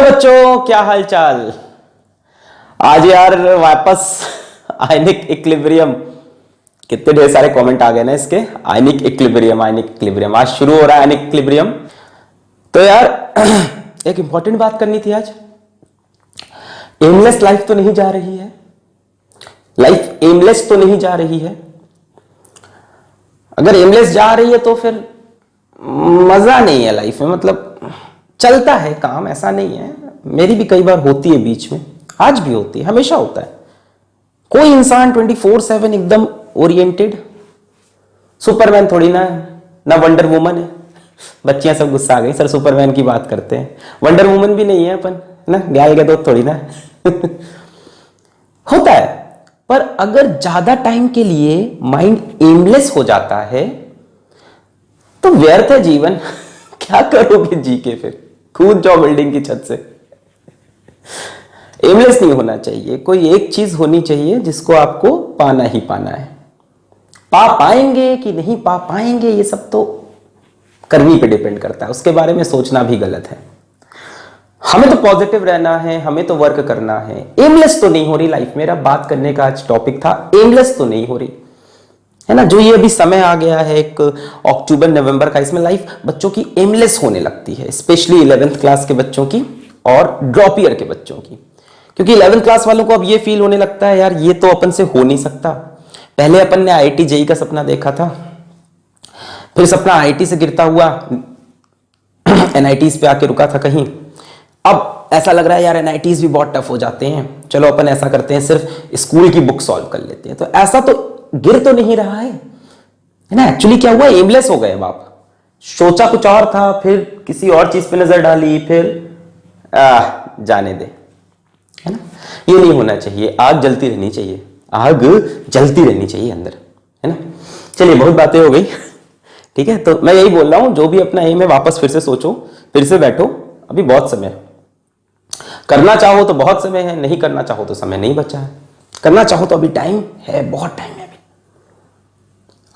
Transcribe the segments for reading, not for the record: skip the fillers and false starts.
Hello बच्चों, क्या हाल चाल। आज यार वापस आयनिक इक्विलिब्रियम, कितने ढेर सारे कमेंट आ गए ना इसके। आयनिक इक्विलिब्रियम आज शुरू हो रहा है। आयनिक इक्विलिब्रियम तो यार एक इंपॉर्टेंट बात करनी थी आज। एमलेस लाइफ तो नहीं जा रही है, लाइफ एमलेस तो नहीं जा रही है। अगर एमलेस जा रही है तो फिर मजा नहीं है लाइफ में। मतलब चलता है काम, ऐसा नहीं है। मेरी भी कई बार होती है बीच में, आज भी होती है, हमेशा होता है। कोई इंसान 24/7 एकदम ओरिएंटेड सुपरमैन थोड़ी ना है, ना वंडर वुमन है। बच्चियां सब गुस्सा आ गई, सर सुपरमैन की बात करते हैं, वंडर वुमन भी नहीं है अपन, ना गाय के दो थोड़ी ना होता है। पर अगर ज्यादा टाइम के लिए माइंड एमलेस हो जाता है तो व्यर्थ है जीवन। क्या करोगे जी के, फिर कूद जाओ बिल्डिंग की छत से। एमलेस नहीं होना चाहिए। कोई एक चीज होनी चाहिए जिसको आपको पाना ही पाना है। पा पाएंगे कि नहीं पा पाएंगे ये सब तो करनी पे डिपेंड करता है, उसके बारे में सोचना भी गलत है। हमें तो पॉजिटिव रहना है, हमें तो वर्क करना है। एमलेस तो नहीं हो रही लाइफ। मेरा बात करने का आज टॉपिक था एमलेस तो नहीं हो रही है ना। जो ये अभी समय आ गया है एक अक्टूबर नवंबर का, इसमें लाइफ बच्चों की एमलेस होने लगती है, स्पेशली 11th क्लास के बच्चों की और ड्रॉप ईयर के बच्चों की। क्योंकि 11th क्लास वालों को अब ये फील होने लगता है यार ये तो अपन से हो नहीं सकता। पहले अपन ने IIT JEE का सपना देखा था, फिर सपना IIT से गिरता हुआ NITs पे आके रुका था कहीं। अब ऐसा लग रहा है यार NITs भी बहुत टफ हो जाते हैं, चलो अपन ऐसा करते हैं सिर्फ स्कूल की बुक सॉल्व कर लेते हैं। तो ऐसा तो गिर तो नहीं रहा है ना। एक्चुअली क्या हुआ, एमलेस हो गए बाप। सोचा कुछ और था, फिर किसी और चीज पे नजर डाली, फिर जाने दे, है ना। ये नहीं होना चाहिए। आग जलती रहनी चाहिए, आग जलती रहनी चाहिए अंदर, है ना। चलिए बहुत बातें हो गई, ठीक है। तो मैं यही बोल रहा हूं, जो भी अपना एम है वापस फिर से सोचो, फिर से बैठो। अभी बहुत समय है। करना चाहो तो बहुत समय है, नहीं करना चाहो तो समय नहीं बचा है। करना चाहो तो अभी टाइम है, बहुत टाइम है।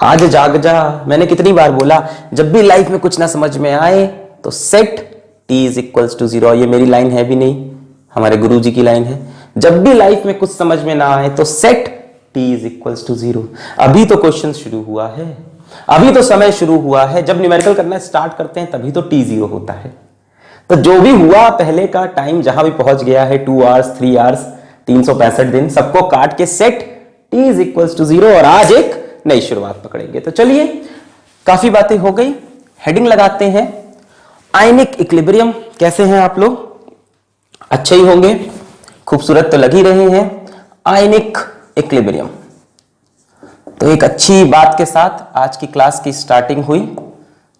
आज जाग जा। मैंने कितनी बार बोला, जब भी लाइफ में कुछ ना समझ में आए तो सेट T = 0। ये मेरी लाइन है भी नहीं, हमारे गुरुजी की लाइन है। जब भी लाइफ में कुछ समझ में ना आए तो सेट T = 0। अभी तो क्वेश्चन शुरू हुआ है, अभी तो समय शुरू हुआ है। जब न्यूमेरिकल करना स्टार्ट करते हैं तभी तो T 0 होता है। तो जो भी हुआ पहले का टाइम जहां भी पहुंच गया है, 2 आवर्स 3 आवर्स 365 दिन, सबको काट के सेट T = 0 और आज एक नई शुरुआत पकड़ेंगे। तो चलिए, काफी बातें हो गई, हेडिंग लगाते हैं। Ionic equilibrium. कैसे हैं आप लोग? अच्छे ही होंगे, खूबसूरत तो लग ही रहे हैं। आयनिक इक्विलिब्रियम, तो एक अच्छी बात के साथ आज की क्लास की स्टार्टिंग हुई,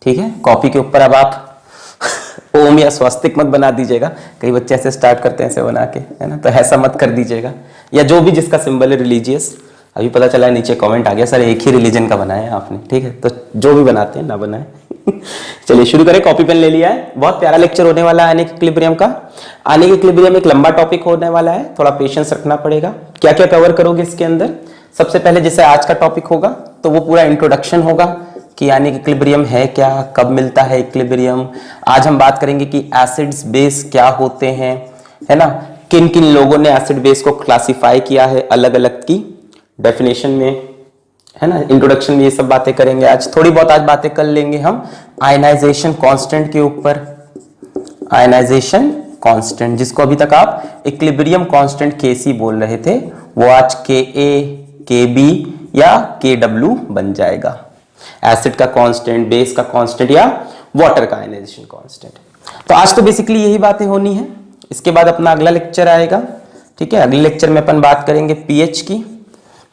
ठीक है। कॉपी के ऊपर अब आप ओम या स्वस्तिक मत बना दीजिएगा। कई बच्चे ऐसे स्टार्ट करते हैं ऐसे बना के, है ना, तो ऐसा मत कर दीजिएगा। या जो भी जिसका सिंबल है रिलीजियस, अभी पता चला है नीचे कमेंट आ गया सर एक ही रिलीजन का बनाया है आपने, ठीक है। तो जो भी बनाते हैं ना बनाए। चलिए शुरू करें। कॉपी पेन ले लिया है। बहुत प्यारा लेक्चर होने वाला है आयनिक इक्विलिब्रियम का। आयनिक इक्विलिब्रियम एक लंबा टॉपिक होने वाला है, थोड़ा पेशेंस रखना पड़ेगा। क्या क्या कवर करोगे इसके अंदर? सबसे पहले जैसे आज का टॉपिक होगा तो वो पूरा इंट्रोडक्शन होगा कि आयनिक इक्विलिब्रियम है क्या, कब मिलता है इक्विलिब्रियम। आज हम बात करेंगे कि एसिड्स बेस क्या होते हैं, है ना, किन किन लोगों ने एसिड बेस को क्लासिफाई किया है अलग अलग की डेफिनेशन में, है ना। इंट्रोडक्शन में ये सब बातें करेंगे आज। थोड़ी बहुत आज बातें कर लेंगे हम आयनाइजेशन कांस्टेंट के ऊपर। आयनाइजेशन कांस्टेंट, जिसको अभी तक आप इक्विलिब्रियम कांस्टेंट Kc बोल रहे थे, वो आज Ka, Kb या Kw बन जाएगा। एसिड का कांस्टेंट, बेस का कांस्टेंट या वाटर का आयनाइजेशन कांस्टेंट। तो आज तो बेसिकली यही बातें होनी है। इसके बाद अपना अगला लेक्चर आएगा, ठीक है। अगले लेक्चर में अपन बात करेंगे पीएच की,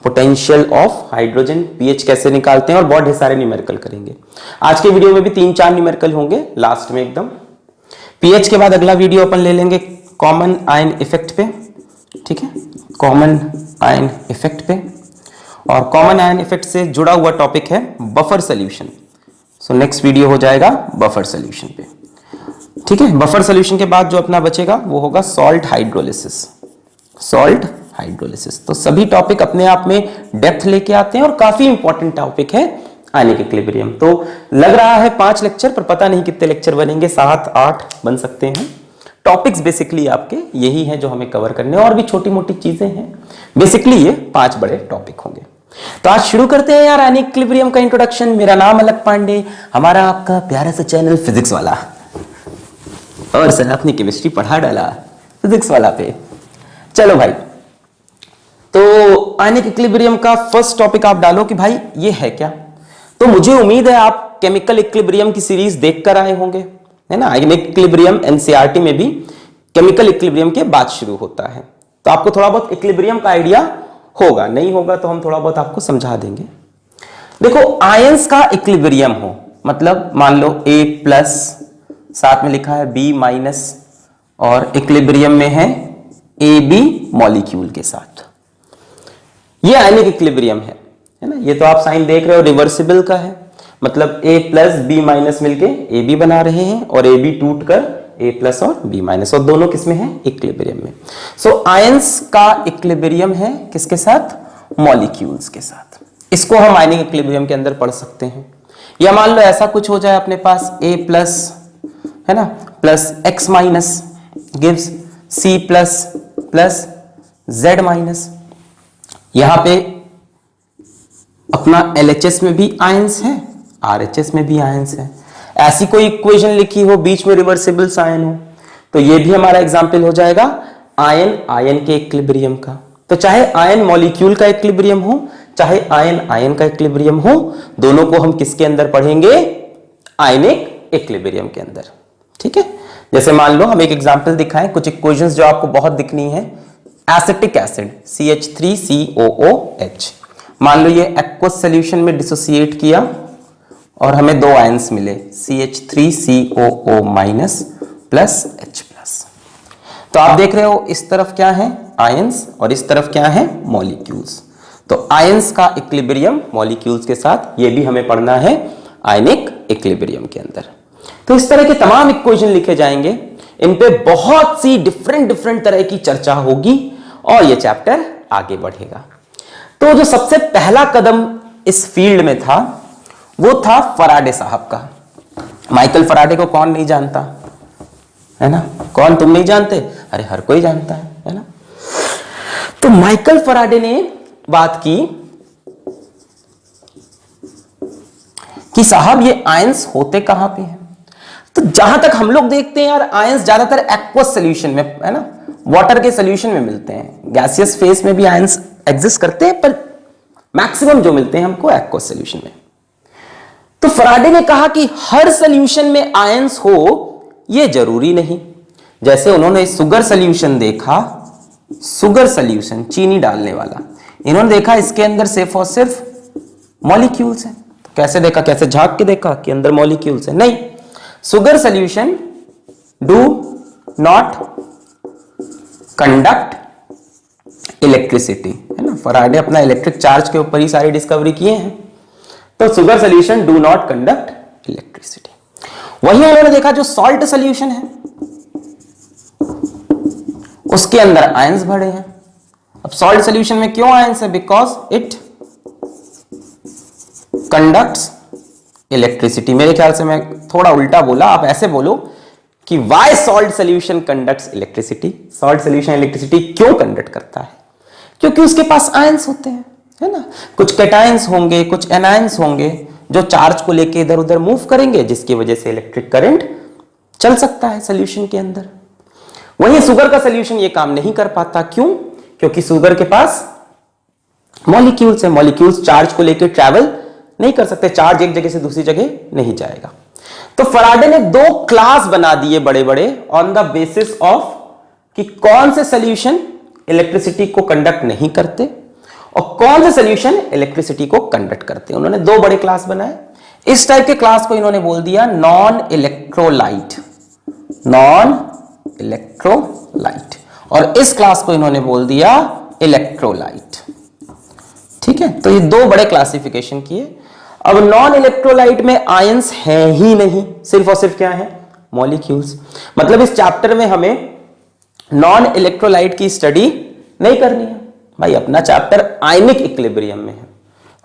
पोटेंशियल ऑफ हाइड्रोजन, पीएच कैसे निकालते हैं, और बहुत ढेर सारे न्यूमेरिकल करेंगे। आज के वीडियो में भी 3-4 न्यूमेरिकल होंगे लास्ट में एकदम। पीएच के बाद अगला वीडियो अपन ले लेंगे कॉमन आयन इफेक्ट पे, ठीक है, कॉमन आयन इफेक्ट पे। और कॉमन आयन इफेक्ट से जुड़ा हुआ टॉपिक है buffer solution. So next video हो जाएगा बफर सोल्यूशन पे, ठीक है। बफर सोल्यूशन के बाद जो अपना बचेगा वो होगा सॉल्ट हाइड्रोलिसिस। सॉल्ट हाइड्रोलिसिस, तो सभी टॉपिक अपने आप में डेप्थ लेके आते हैं और काफी इंपॉर्टेंट टॉपिक है आयनिक इक्विलिब्रियम। तो लग रहा है 5 लेक्चर, पर पता नहीं कितने लेक्चर बनेंगे, 7-8 बन सकते हैं। टॉपिक्स बेसिकली आपके यही हैं जो हमें कवर करने हैं, और भी छोटी मोटी चीजें हैं। बेसिकली ये 5 बड़े टॉपिक होंगे। तो आज शुरू करते हैं यार आयनिक इक्विलिब्रियम का इंट्रोडक्शन। मेरा नाम अलक पांडे, हमारा आपका प्यारा सा चैनल फिजिक्स वाला, और सर आपने केमिस्ट्री पढ़ा डाला फिजिक्स वाला पे। चलो भाई, तो आयनिक इक्विलिब्रियम का फर्स्ट टॉपिक आप डालो कि भाई ये है क्या। तो मुझे उम्मीद है आप केमिकल इक्विलिब्रियम की सीरीज देख कर आए होंगे, है ना। आयनिक इक्विलिब्रियम एनसीईआरटी में भी केमिकल इक्विलिब्रियम के बाद शुरू होता है, तो आपको थोड़ा बहुत इक्विलिब्रियम का आइडिया होगा, नहीं होगा तो हम थोड़ा बहुत आपको समझा देंगे। देखो, आयंस का इक्विलिब्रियम हो मतलब मान लो A प्लस, साथ में लिखा है B माइनस, और इक्विलिब्रियम में है AB मॉलिक्यूल के साथ, ये आयनिक इक्विलिब्रियम है ना। ये तो आप साइन देख रहे हो, रिवर्सिबल का है, मतलब A प्लस B माइनस मिलके AB बना रहे हैं, और AB टूट कर A प्लस और B माइनस, और दोनों किसमें है, इक्विलिब्रियम में। सो आयंस का इक्विलिब्रियम है किसके साथ, मॉलिक्यूल्स के साथ। इसको हम आयनिक इक्विलिब्रियम के अंदर पढ़ सकते हैं। या मान लो ऐसा कुछ हो जाए अपने पास, A प्लस, है ना, plus X minus gives C plus plus Z minus. यहां पे अपना LHS में भी आयंस है, RHS में भी आयंस है। ऐसी कोई इक्वेशन लिखी हो, बीच में रिवर्सिबल साइन हो, तो ये भी हमारा एग्जाम्पल हो जाएगा आयन आयन के इक्विलिब्रियम का। तो चाहे आयन मॉलिक्यूल का इक्विलिब्रियम हो, चाहे आयन आयन का इक्विलिब्रियम हो, दोनों को हम किसके अंदर पढ़ेंगे, आयनिक इक्विलिब्रियम के अंदर। ठीक है, जैसे मान लो हम एक एग्जाम्पल दिखाएं, कुछ इक्वेशंस जो आपको बहुत दिखनी है। एसिटिक एसिड CH3COOH, मान लो ये एक्वस सॉल्यूशन में डिसोसिएट किया और हमें 2 आयंस मिले, CH3COO minus plus H plus. तो आप देख रहे हो इस तरफ क्या है, आयंस, और इस तरफ क्या है, मॉलिक्यूल्स। तो आयंस का इक्विलिब्रियम मॉलिक्यूल्स के साथ, ये भी हमें पढ़ना है आयनिक इक्विलिब्रियम के अंदर। तो इस तरह के तमाम इक्वेशन लिखे जाएंगे, इन पे बहुत सी डिफरेंट तरह की चर्चा होगी, और ये चैप्टर आगे बढ़ेगा। तो जो सबसे पहला कदम इस फील्ड में था वो था फराडे साहब का। माइकल फराडे को कौन नहीं जानता, है ना। कौन, तुम नहीं जानते, अरे हर कोई जानता है ना। तो माइकल फराडे ने बात की कि साहब ये आयंस होते कहां पे हैं। तो जहां तक हम लोग देखते हैं यार, आयंस ज्यादातर एक्वस सॉल्यूशन में, है ना, वाटर के सॉल्यूशन में मिलते हैं। गैसियस फेस में भी आयंस एग्जिस्ट करते हैं, पर मैक्सिमम जो मिलते हैं हमको एक्वस सॉल्यूशन में। तो फराडे ने कहा कि हर सॉल्यूशन में आयंस हो ये जरूरी नहीं। जैसे उन्होंने शुगर सॉल्यूशन देखा, शुगर सॉल्यूशन चीनी डालने वाला, इन्होंने देखा इसके अंदर सिर्फ और सिर्फ मॉलिक्यूल्स हैं। तो कैसे देखा, कैसे झांक के देखा कि अंदर मॉलिक्यूल्स है, नहीं। Sugar solution do not conduct electricity, है ना। फराडे अपना इलेक्ट्रिक चार्ज के ऊपर ही सारी डिस्कवरी किए हैं। तो sugar solution do not conduct electricity. वही उन्होंने देखा जो सॉल्ट सॉल्यूशन है उसके अंदर आयंस भरे हैं। अब सॉल्ट सॉल्यूशन में क्यों आयंस है, बिकॉज इट कंडक्ट्स इलेक्ट्रिसिटी। मेरे ख्याल से मैं थोड़ा उल्टा बोला, आप ऐसे बोलो कि why salt solution conducts electricity. Salt solution electricity क्यों कंडक्ट करता है, क्योंकि उसके पास आयंस होते हैं, है ना। कुछ कैटायंस होंगे, कुछ एनायंस होंगे जो चार्ज को लेके इधर उधर मूव करेंगे, जिसकी वजह से इलेक्ट्रिक करंट चल सकता है सॉल्यूशन के अंदर। वहीं शुगर का सॉल्यूशन ये काम नहीं कर पाता, क्यों, क्योंकि शुगर के पास मॉलिक्यूल्स है। मॉलिक्यूल्स चार्ज को लेकर ट्रैवल नहीं कर सकते, चार्ज एक जगह से दूसरी जगह नहीं जाएगा। तो फराडे ने 2 क्लास बना दिए बड़े बड़े ऑन द बेसिस ऑफ कि कौन से सॉल्यूशन इलेक्ट्रिसिटी को कंडक्ट नहीं करते और कौन से सॉल्यूशन इलेक्ट्रिसिटी को कंडक्ट करते हैं। उन्होंने 2 बड़े क्लास बनाए। इस टाइप के क्लास को इन्होंने बोल दिया नॉन इलेक्ट्रोलाइट, नॉन इलेक्ट्रोलाइट, और इस क्लास को इन्होंने बोल दिया इलेक्ट्रोलाइट। ठीक है, तो ये 2 बड़े क्लासिफिकेशन किए। अब नॉन इलेक्ट्रोलाइट में आयंस है ही नहीं, सिर्फ और सिर्फ क्या है, मॉलिक्यूल्स। मतलब इस चैप्टर में हमें नॉन इलेक्ट्रोलाइट की स्टडी नहीं करनी है भाई, अपना चैप्टर आयनिक इक्विलिब्रियम में है।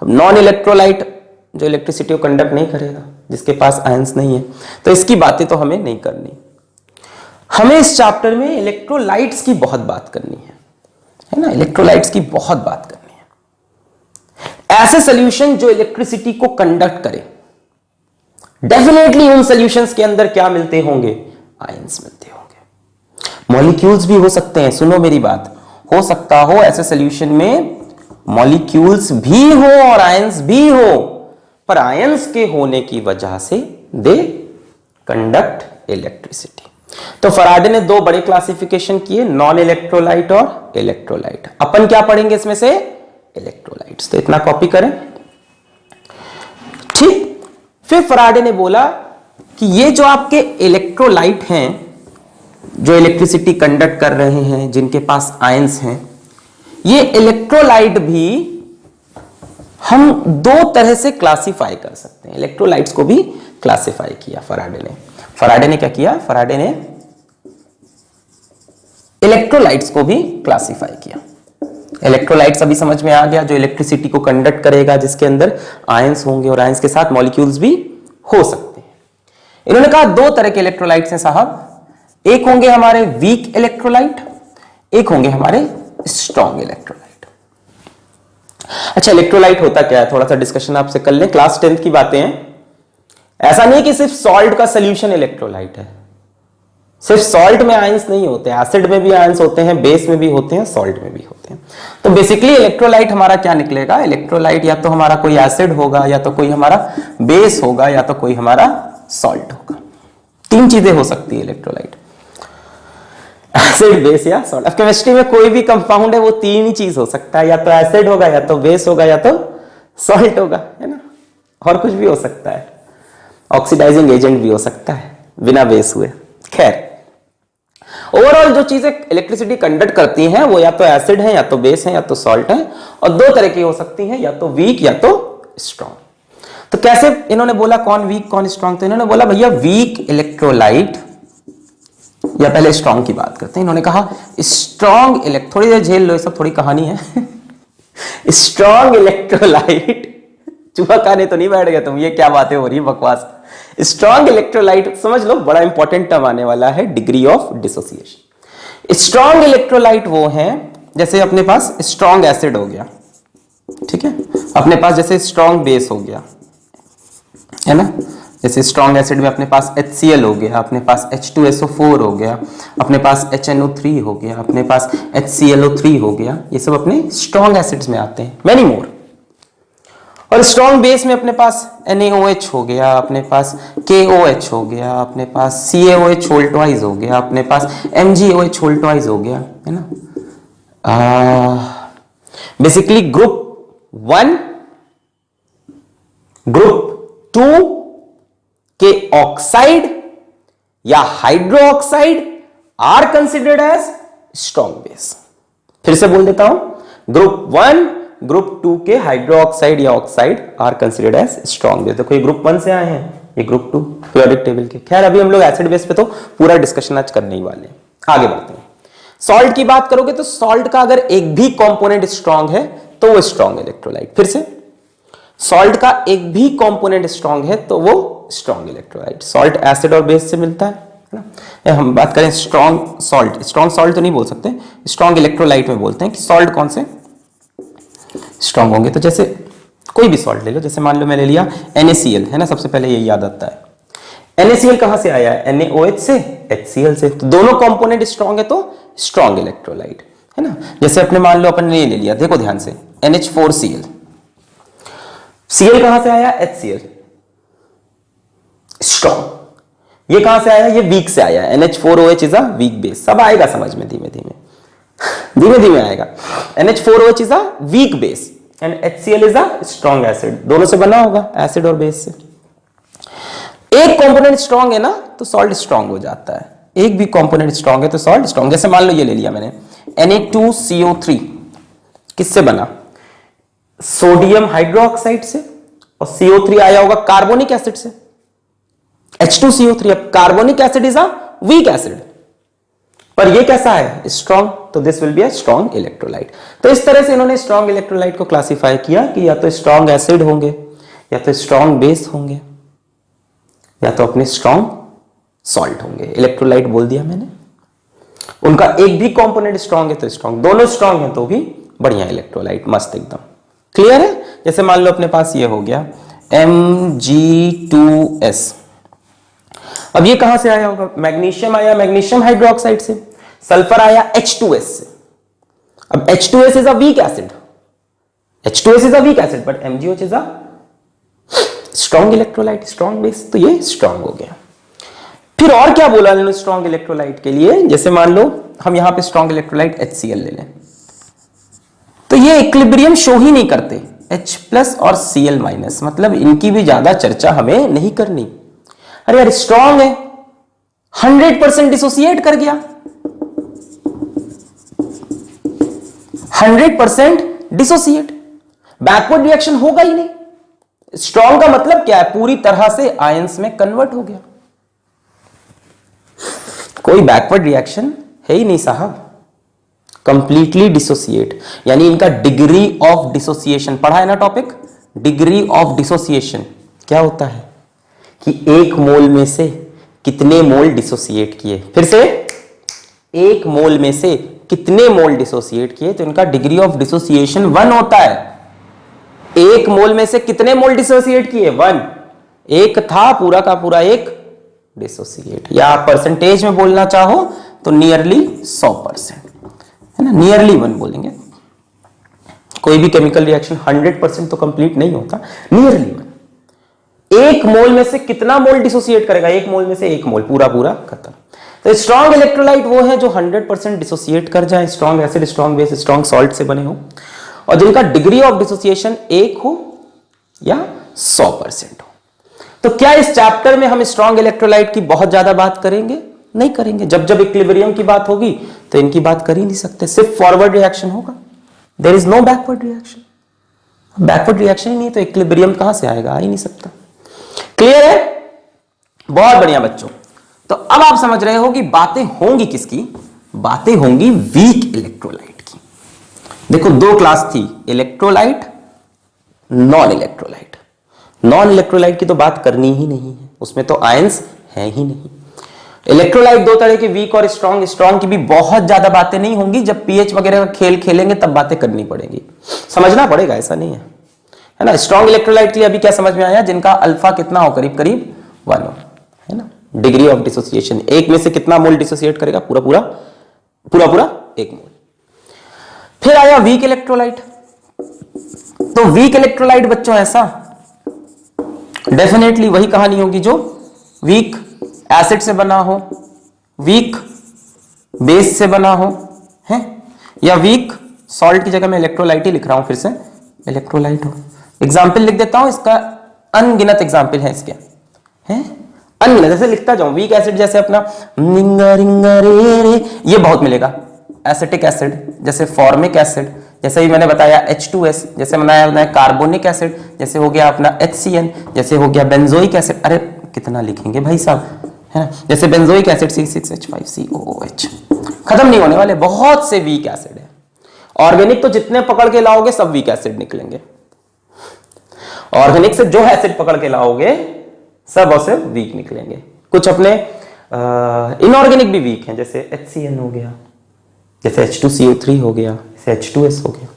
अब नॉन इलेक्ट्रोलाइट जो इलेक्ट्रिसिटी को कंडक्ट नहीं करेगा, जिसके पास आयंस नहीं है, तो इसकी बातें तो हमें नहीं करनी। हमें इस चैप्टर में इलेक्ट्रोलाइट्स की बहुत बात करनी है ना, इलेक्ट्रोलाइट्स की बहुत बात करनी है। ऐसे सॉल्यूशन जो इलेक्ट्रिसिटी को कंडक्ट करे। डेफिनेटली उन सॉल्यूशंस के अंदर क्या मिलते होंगे? आयंस मिलते होंगे। मॉलिक्यूल्स भी हो सकते हैं, सुनो मेरी बात, हो सकता हो ऐसे सॉल्यूशन में मॉलिक्यूल्स भी हो और आयंस भी हो, पर आयंस के होने की वजह से दे कंडक्ट इलेक्ट्रिसिटी। तो फराडे ने दो बड़े क्लासिफिकेशन किए, नॉन इलेक्ट्रोलाइट और इलेक्ट्रोलाइट। अपन क्या पढ़ेंगे इसमें से? इलेक्ट्रोलाइट्स। तो इतना कॉपी करें, ठीक। फिर फराडे ने बोला कि ये जो आपके इलेक्ट्रोलाइट हैं, जो इलेक्ट्रिसिटी कंडक्ट कर रहे हैं, जिनके पास आयंस हैं, ये इलेक्ट्रोलाइट भी हम दो तरह से क्लासिफाई कर सकते हैं। इलेक्ट्रोलाइट्स को भी क्लासिफाई किया फराडे ने। फराडे ने क्या किया? फराडे ने इलेक्ट्रोलाइट्स को भी क्लासिफाई किया। इलेक्ट्रोलाइट्स अभी समझ में आ गया, जो इलेक्ट्रिसिटी को कंडक्ट करेगा, जिसके अंदर आयंस होंगे और आयंस के साथ मॉलिक्यूल्स भी हो सकते हैं। इन्होंने कहा दो तरह के इलेक्ट्रोलाइट्स हैं साहब, एक होंगे हमारे वीक इलेक्ट्रोलाइट, एक होंगे हमारे स्ट्रॉन्ग इलेक्ट्रोलाइट। अच्छा, इलेक्ट्रोलाइट होता क्या है, थोड़ा सा डिस्कशन आपसे कर लें। क्लास 10th की बातें हैं। ऐसा नहीं कि सिर्फ सॉल्ट का सॉल्यूशन इलेक्ट्रोलाइट है। सिर्फ सॉल्ट में आयंस नहीं होते, एसिड में भी आयंस होते हैं, बेस में भी होते हैं, सॉल्ट में भी होते हैं। तो बेसिकली इलेक्ट्रोलाइट हमारा क्या निकलेगा? इलेक्ट्रोलाइट या तो हमारा कोई एसिड होगा, या तो कोई हमारा बेस होगा, या तो कोई हमारा सॉल्ट होगा। तीन चीजें हो सकती है इलेक्ट्रोलाइट, एसिड, बेस या सॉल्ट। अब केमिस्ट्री में कोई भी कंपाउंड है वो तीन ही चीज हो सकता है, या तो एसिड होगा, या तो बेस होगा, या तो सॉल्ट होगा, है ना। और कुछ भी हो सकता है, ऑक्सीडाइजिंग एजेंट भी हो सकता है बिना बेस हुए। खैर, ओवरऑल जो चीजें इलेक्ट्रिसिटी कंडक्ट करती हैं वो या तो एसिड है, या तो बेस है, या तो सॉल्ट है, और दो तरह की हो सकती हैं, या तो वीक या तो स्ट्रॉन्ग। तो कैसे इन्होंने बोला कौन वीक कौन स्ट्रॉन्ग? तो इन्होंने बोला भैया वीक इलेक्ट्रोलाइट, या पहले स्ट्रॉन्ग की बात करते हैं। इन्होंने कहा स्ट्रॉन्ग थोड़ी देर झेल लो, ये सब थोड़ी कहानी है। स्ट्रॉन्ग इलेक्ट्रोलाइट, चूहा खाने तो नहीं बैठ गया तुम, ये क्या बातें हो रही है बकवास। स्ट्रॉन्ग इलेक्ट्रोलाइट समझ लो, बड़ा इंपॉर्टेंट टर्म आने वाला है, degree of dissociation. Strong electrolyte वो हैं जैसे अपने पास स्ट्रॉन्ग एसिड हो गया, ठीक है, अपने पास जैसे स्ट्रॉन्ग बेस हो गया, है ना। जैसे स्ट्रॉन्ग एसिड में अपने पास HCl हो गया, अपने पास H2SO4 हो गया, अपने पास HNO3 हो गया, अपने पास HClO3 हो गया, ये सब अपने स्ट्रॉन्ग एसिड्स में आते हैं, मैनी मोर। और स्ट्रॉन्ग बेस में अपने पास NaOH हो गया, अपने पास KOH हो गया, अपने पास CaOH होल ट्वाइस हो गया, अपने पास MgOH होल ट्वाइस हो गया, है ना। बेसिकली ग्रुप 1 ग्रुप 2 के ऑक्साइड या hydroxide are considered as strong base. फिर से बोल देता हूं, ग्रुप 1 ग्रुप 2 के हाइड्रोक्साइड या oxide are considered as strong base. देखो ये ग्रुप 1 से आए हैं, ये ग्रुप 2 पीरियोडिक टेबल के। खैर अभी हम लोग एसिड बेस पे तो पूरा डिस्कशन आज करने ही वाले हैं, आगे बढ़ते हैं। सॉल्ट की बात करोगे तो सॉल्ट का अगर एक भी कंपोनेंट स्ट्रॉन्ग है तो वो स्ट्रॉन्ग इलेक्ट्रोलाइट। फिर से, सॉल्ट का एक भी कंपोनेंट स्ट्रॉन्ग है तो वो स्ट्रॉन्ग इलेक्ट्रोलाइट। सॉल्ट एसिड और बेस से मिलता है ना। हम बात करें स्ट्रॉन्ग सॉल्ट, स्ट्रॉन्ग सॉल्ट तो नहीं बोल सकते, स्ट्रॉन्ग इलेक्ट्रोलाइट में बोलते हैं कि सॉल्ट कौन से स्ट्रॉन्ग होंगे। तो जैसे कोई भी सॉल्ट ले लो, जैसे मान लो मैं ले लिया NaCl, है ना, सबसे पहले यही याद आता है। NaCl कहां से आया है? NaOH से, HCl से। तो दोनों कंपोनेंट स्ट्रॉन्ग है तो स्ट्रॉन्ग इलेक्ट्रोलाइट, है ना। जैसे अपने मान लो अपन ने ले लिया, देखो ध्यान से, NH4Cl, Cl कहां से आया? HCl, strong. ये कहां से आया? ये वीक से आया। NH4OH is a weak base. सब आएगा समझ में, धीमे धीमे धीमे धीमे आएगा। NH4OH is a weak base and HCl is a strong acid. दोनों से बना होगा, एसिड और बेस से। एक कंपोनेंट स्ट्रॉन्ग है ना तो सॉल्ट स्ट्रॉन्ग हो जाता है, एक भी कंपोनेंट स्ट्रॉन्ग है तो सॉल्ट स्ट्रॉन्ग। जैसे मान लो ये ले लिया मैंने Na2CO3, किससे बना? सोडियम हाइड्रोक्साइड से, और CO3 आया होगा कार्बोनिक एसिड से, H2CO3। अब carbonic acid is a weak acid, पर ये कैसा है? स्ट्रॉन्ग, तो this will be a strong electrolyte. तो इस तरह से इन्होंने स्ट्रॉन्ग इलेक्ट्रोलाइट को क्लासिफाई किया कि या तो स्ट्रॉन्ग एसिड होंगे, या तो स्ट्रॉन्ग बेस होंगे, या तो अपने स्ट्रॉन्ग सॉल्ट होंगे। इलेक्ट्रोलाइट बोल दिया मैंने। उनका एक भी कंपोनेंट स्ट्रांग है तो स्ट्रांग, दोनों स्ट्रांग है तो भी बढ़िया इलेक्ट्रोलाइट, मस्त एकदम। क्लियर है? जैसे मान लो अपने पास ये हो गया Mg2s। अब ये कहां से आया होगा? मैग्नीशियम आया मैग्नीशियम हाइड्रोक्साइड से, सल्फर आया H2s से। अब H2s is a weak acid, H2s is a weak acid but MgOH is a strong electrolyte, strong base, तो ये स्ट्रॉन्ग हो गया। फिर और क्या बोला इन्होंने स्ट्रॉन्ग इलेक्ट्रोलाइट के लिए? जैसे मान लो हम यहां पे स्ट्रॉन्ग इलेक्ट्रोलाइट HCl ले लें, तो ये इक्विलिब्रियम शो ही नहीं करते, H+ और Cl-, मतलब इनकी भी ज्यादा चर्चा हमें नहीं करनी। अरे यार स्ट्रॉन्ग है, 100% डिसोसिएट कर गया, 100% डिसोसिएट, बैकवर्ड रिएक्शन होगा ही नहीं। स्ट्रॉन्ग का मतलब क्या है? पूरी तरह से आयंस में कन्वर्ट हो गया, कोई बैकवर्ड रिएक्शन है ही नहीं साहब, कंप्लीटली डिसोसिएट। यानी इनका डिग्री ऑफ डिसोसिएशन पढ़ा है ना टॉपिक, डिग्री ऑफ डिसोसिएशन क्या होता है कि एक मोल में से कितने मोल डिसोसिएट किए, फिर से एक मोल में से कितने मोल डिसोसिएट किए, तो इनका डिग्री ऑफ डिसोसिएशन 1 होता है। एक मोल में से कितने मोल डिसोसिएट किए? 1। एक था पूरा का पूरा एक डिसोसिएट, या आप परसेंटेज में बोलना चाहो तो नियरली 100%, है ना, नियरली 1 बोलेंगे। कोई भी केमिकल रिएक्शन 100% तो कंप्लीट नहीं होता, नियरली 1। एक मोल में से कितना मोल डिसोसिएट करेगा? एक मोल में से एक मोल, पूरा पूरा खत्म। तो स्ट्रॉन्ग इलेक्ट्रोलाइट वो है जो 100% डिसोसिएट कर जाए, strong acid, strong base, strong salt से बने हो, और जिनका डिग्री ऑफ डिसोसिएशन 1 हो या 100% हो। तो क्या इस चैप्टर में हम स्ट्रॉन्ग इलेक्ट्रोलाइट की बहुत ज्यादा बात करेंगे? नहीं करेंगे। जब जब इक्विलिब्रियम की बात होगी तो इनकी बात कर ही नहीं सकते, सिर्फ फॉरवर्ड रिएक्शन होगा, there is no backward reaction. Backward reaction ही नहीं तो इक्विलिब्रियम कहां से आएगा? आ ही नहीं सकता। क्लियर है? बहुत बढ़िया बच्चों। तो अब आप समझ रहे हो कि बातें होंगी किसकी? बातें होंगी वीक इलेक्ट्रोलाइट की। देखो 2 क्लास थी, electrolyte, non electrolyte. Non electrolyte की तो बात करनी ही नहीं है, उसमें तो आयंस है ही नहीं। इलेक्ट्रोलाइट 2 तरह के, वीक और स्ट्रॉन्ग। स्ट्रॉन्ग की भी बहुत ज्यादा बातें नहीं होंगी, जब पीएच वगैरह का खेल खेलेंगे तब बातें करनी पड़ेगी, समझना पड़ेगा, ऐसा नहीं है ना। स्ट्रॉन्ग इलेक्ट्रोलाइट के लिए अभी क्या समझ में आया? जिनका अल्फा कितना हो, करीब करीब 1 हो, है ना। डिग्री ऑफ डिसोसिएशन, एक में से कितना मोल डिसोसिएट करेगा? पूरा पूरा 1 मोल। फिर आया वीक इलेक्ट्रोलाइट। तो वीक इलेक्ट्रोलाइट बच्चों ऐसा डेफिनेटली वही कहानी होगी जो वीक एसिड से बना हो, वीक बेस से बना हो, है, या वीक सॉल्ट की जगह मैं इलेक्ट्रोलाइट ही लिख रहा हूं, फिर से इलेक्ट्रोलाइट हो। एग्जाम्पल लिख देता हूं, इसका अनगिनत एग्जाम्पल है इसके, हैं अनगिनत, जैसे लिखता जाऊं। वीक एसिड जैसे अपना रिंगा रिंगा रे रे, ये बहुत मिलेगा। एसिटिक एसिड जैसे फॉर्मिक एसिड, जैसे भी मैंने बताया H2S, जैसे बनाया कार्बोनिक एसिड, जैसे हो गया अपना HCN, जैसे हो गया बेंजोइक एसिड। अरे कितना लिखेंगे भाई साहब, है ना। जैसे बेंजोइक एसिड C6H5COOH, खत्म नहीं होने वाले, बहुत से वीक एसिड है। ऑर्गेनिक तो जितने पकड़ के लाओगे सब वीक एसिड निकलेंगे। ऑर्गेनिक से जो एसिड पकड़ के लाओगे सब और सिर्फ वीक निकलेंगे। कुछ अपने इनऑर्गेनिक भी वीक हैं, जैसे HCN हो गया, जैसे H2CO3 हो गया, जैसे H2S हो गया।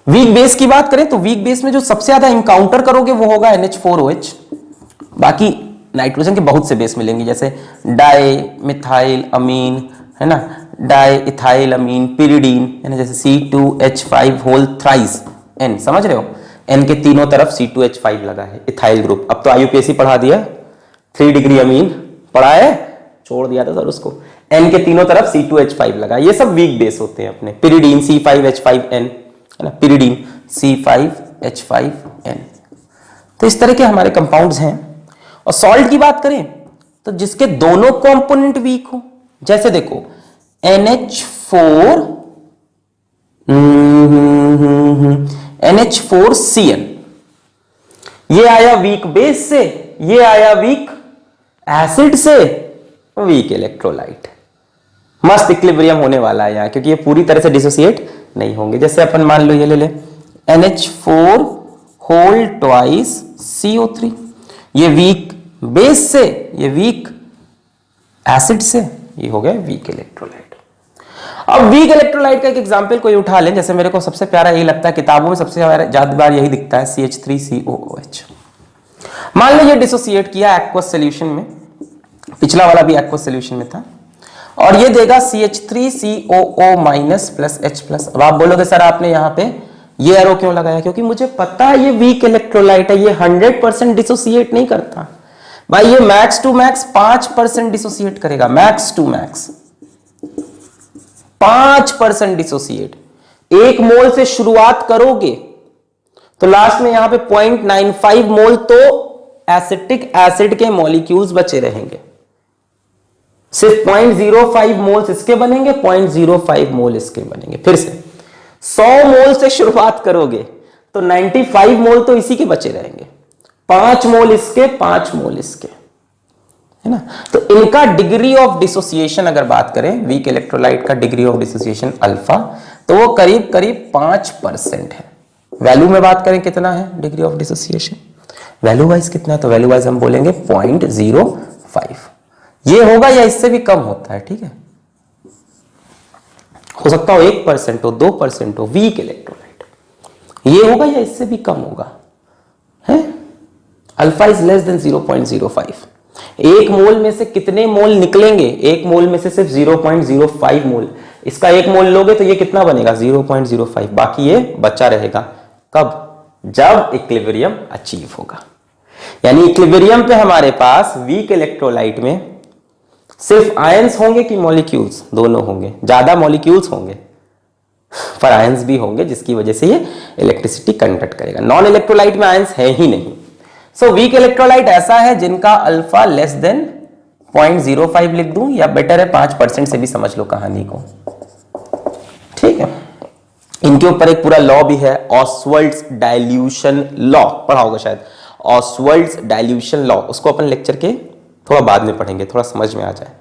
वीक बेस की बात करें तो वीक बेस में जो सबसे ज्यादा इंकाउंटर करोगे वो होगा NH4OH। बाकी नाइट्रोजन के बहुत से बेस मिलेंगे, जैसे डाई मिथाइल अमीन, है ना, डाई इथाइल अमीन, पिरिडीन, है ना, जैसे C2H5 होल थ्राइस N, समझ रहे हो, N के तीनों तरफ C2H5 लगा है, इथाइल ग्रुप। अब तो IUPAC पढ़ा दिया, 3 डिग्री अमीन पढ़ा है, छोड़ दिया था सर उसको। N के तीनों तरफ C2H5 लगा, ये सब वीक बेस होते हैं अपने। पिरिडीन C5H5N, है ना, पिरिडीन C5H5N। तो इस तरह के हमारे कंपाउंड्स हैं। और सॉल्ट की बात करें तो जिसके दोनों कंपोनेंट वीक हो, जैसे देखो NH4CN, ये आया वीक बेस से, ये आया वीक एसिड से, वीक इलेक्ट्रोलाइट। मस्त इक्विलिब्रियम होने वाला है यहाँ, क्योंकि ये पूरी तरह से डिसोसिएट नहीं होंगे। जैसे अपन मान लो ये ले ले NH4 होल ट्वाइस CO3, ये वीक बेस से, ये वीक एसिड से, ये हो गया वीक इलेक्ट्रोलाइट। अब वीक इलेक्ट्रोलाइट का एक एग्जांपल कोई उठा लें, जैसे मेरे को सबसे प्यारा यही लगता है, किताबों में सबसे ज्यादा बार यही दिखता है, CH3COOH। मान लो ये डिसोसिएट किया एक्वस सॉल्यूशन में, पिछला वाला भी एक्वस सॉल्यूशन में था, और ये देगा CH3COO- प्लस H+। अब आप बोलोगे सर आपने यहाँ पे ये एरो क्यों लगाया? क्योंकि मुझे पता है ये वीक इलेक्ट्रोलाइट है, ये 100% डिसोसिएट नहीं करता भाई, ये मैक्स टू मैक्स 5% डिसोसिएट करेगा, मैक्स टू मैक्स 5% डिसोसिएट। 1 मोल से शुरुआत करोगे तो लास्ट में यहां पे 0.95 मोल तो एसिटिक एसिड के मॉलिक्यूल्स बचे रहेंगे, सिर्फ 0.05 मोल्स इसके बनेंगे, 0.05 मोल इसके बनेंगे। फिर से 100 मोल से शुरुआत करोगे तो 95 मोल तो इसी के बचे रहेंगे, 5 मोल इसके, 5 मोल इसके, है ना। तो इनका डिग्री ऑफ डिसोसिएशन अगर बात करें, वीक इलेक्ट्रोलाइट का डिग्री ऑफ डिसोसिएशन अल्फा, तो वो करीब करीब 5% है। वैल्यू में बात करें कितना है degree of dissociation, value wise कितना है, तो वैल्यू वाइज हम बोलेंगे 0.05। ये होगा या इससे भी कम होता है, ठीक है, हो सकता हो 1% हो, 2% हो, वीक इलेक्ट्रोलाइट ये होगा या इससे भी कम होगा, है। Alpha is less than 0.05। 1 मोल में से कितने मोल निकलेंगे? 1 मोल में से सिर्फ 0.05 मोल, इसका 1 मोल लोगे तो ये कितना बनेगा? 0.05, बाकी ये बचा रहेगा। कब? जब इक्विलिब्रियम अचीव होगा। यानी इक्विलिब्रियम पे हमारे पास वीक इलेक्ट्रोलाइट में सिर्फ आयंस होंगे कि मॉलिक्यूल्स? दोनों होंगे, ज्यादा मॉलिक्यूल्स होंगे पर आयंस भी होंगे, जिसकी वजह से ये इलेक्ट्रिसिटी कंडक्ट करेगा। नॉन इलेक्ट्रोलाइट में आयंस है ही नहीं। सो वीक इलेक्ट्रोलाइट ऐसा है जिनका अल्फा लेस देन 0.05 लिख दूं, या बेटर है 5% से भी समझ लो कहानी को, ठीक है। इनके ऊपर एक पूरा लॉ भी है, ऑसवर्ल्ड्स डाइल्यूशन लॉ, पढ़ा होगा शायद, ऑसवर्ल्ड्स डाइल्यूशन लॉ। उसको अपन लेक्चर के थोड़ा बाद में पढ़ेंगे, थोड़ा समझ में आ जाए।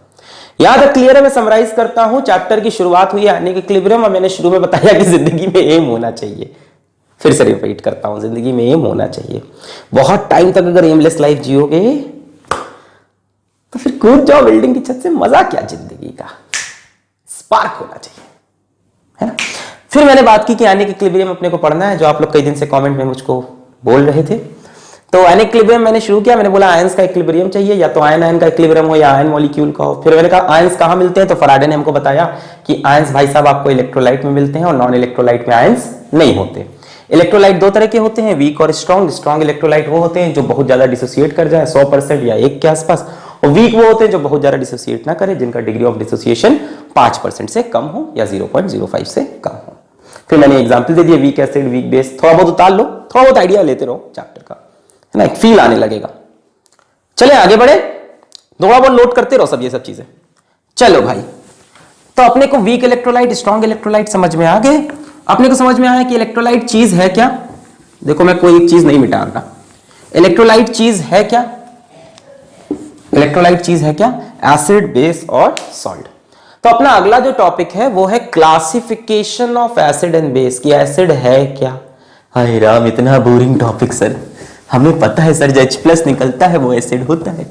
यहां तक क्लियर है? मैं समराइज करता हूं, चैप्टर की शुरुआत हुई यानी कि इक्विलिब्रियम, और मैंने शुरू में बताया कि जिंदगी में एम होना चाहिए। फिर से रिपीट करता हूं, जिंदगी में एम होना चाहिए। बहुत टाइम तक अगर एमलेस लाइफ जियोगे तो फिर कूद जाओ बिल्डिंग की छत से, मजा क्या जिंदगी का, स्पार्क होना चाहिए, है ना। फिर मैंने बात की कि आयनिक इक्विलिब्रियम अपने को पढ़ना है, जो आप लोग कई दिन से कमेंट में मुझको बोल रहे थे। तो आयनिक इक्विलिब्रियम मैंने शुरू किया, मैंने बोला आयंस का इक्विलिब्रियम चाहिए, या तो आयन आयन का इक्विलिब्रियम हो या आयन मॉलिक्यूल का हो। फिर मैंने कहा आयंस कहां मिलते हैं, तो फराडे ने हमको बताया कि आयंस भाई साहब आपको इलेक्ट्रोलाइट में मिलते हैं और नॉन इलेक्ट्रोलाइट में आयंस नहीं होते। इलेक्ट्रोलाइट 2 तरह के होते हैं, वीक और स्ट्रॉन्ग। स्ट्रॉन्ग इलेक्ट्रोलाइट वो होते हैं जो बहुत ज्यादा डिसोसिएट कर जाए, 100% या 1 के आसपास, और वीक वो होते हैं जो बहुत ज्यादा डिसोसिएट ना करे, जिनका डिग्री ऑफ डिसोसिएशन 5% से कम हो या 0.05 से कम हो। फिर मैंने एग्जांपल दे दिए, वीक एसिड, वीक बेस, थोड़ा बहुत उतार लो, थोड़ा बहुत आइडिया लेते रहो चैप्टर का, है ना, एक फील आने लगेगा। चले आगे बढ़े, थोड़ा बहुत नोट करते रहो सब ये सब चीजें। चलो भाई, तो अपने को वीक इलेक्ट्रोलाइट, स्ट्रॉन्ग इलेक्ट्रोलाइट समझ में आ गए। अपने को समझ में आया कि इलेक्ट्रोलाइट चीज है क्या। देखो मैं कोई एक चीज नहीं मिटा रहा, इलेक्ट्रोलाइट चीज है क्या, इलेक्ट्रोलाइट चीज है क्या, एसिड, बेस और सॉल्ट। तो अपना अगला जो टॉपिक है वो है classification of acid and base, कि एसिड है क्या। हाय राम, इतना बोरिंग टॉपिक सर, हमें पता है सर जो H+ निकलता है वो एसिड होता है।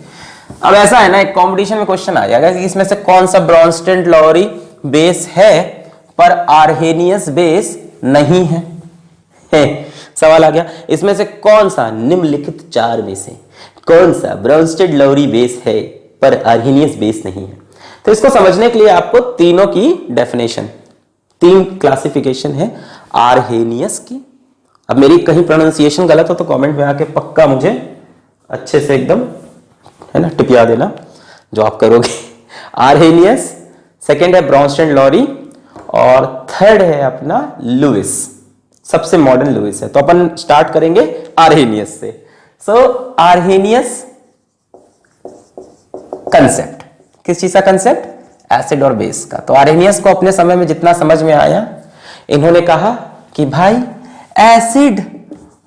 अब ऐसा है ना, एक कॉम्पिटिशन में क्वेश्चन आ जाएगा कि इसमें से कौन सा ब्रॉन्स्टेड लॉरी बेस है पर आर्हेनियस बेस नहीं है, सवाल आ गया। इसमें से कौन सा निम्नलिखित 4 में से कौन सा ब्रॉन्स्टेड लॉरी बेस है पर आर्हेनियस बेस नहीं है। तो इसको समझने के लिए आपको तीनों की डेफिनेशन, 3 क्लासिफिकेशन है आर्हेनियस की। अब मेरी कहीं प्रोनाउंसिएशन गलत हो तो कमेंट में आके पक्का मुझे अच्छे से एकदम, है ना, टिपिया देना जो आप करोगे। आर्हेनियस, सेकंड है ब्रॉन्स्टेड लॉरी, और थर्ड है अपना लुइस, सबसे मॉडर्न लुइस है। तो अपन स्टार्ट करेंगे आर्हेनियस से। सो आर्हेनियस कंसेप्ट, किस चीज का कंसेप्ट, एसिड और बेस का। तो आर्हेनियस को अपने समय में जितना समझ में आया, इन्होंने कहा कि भाई एसिड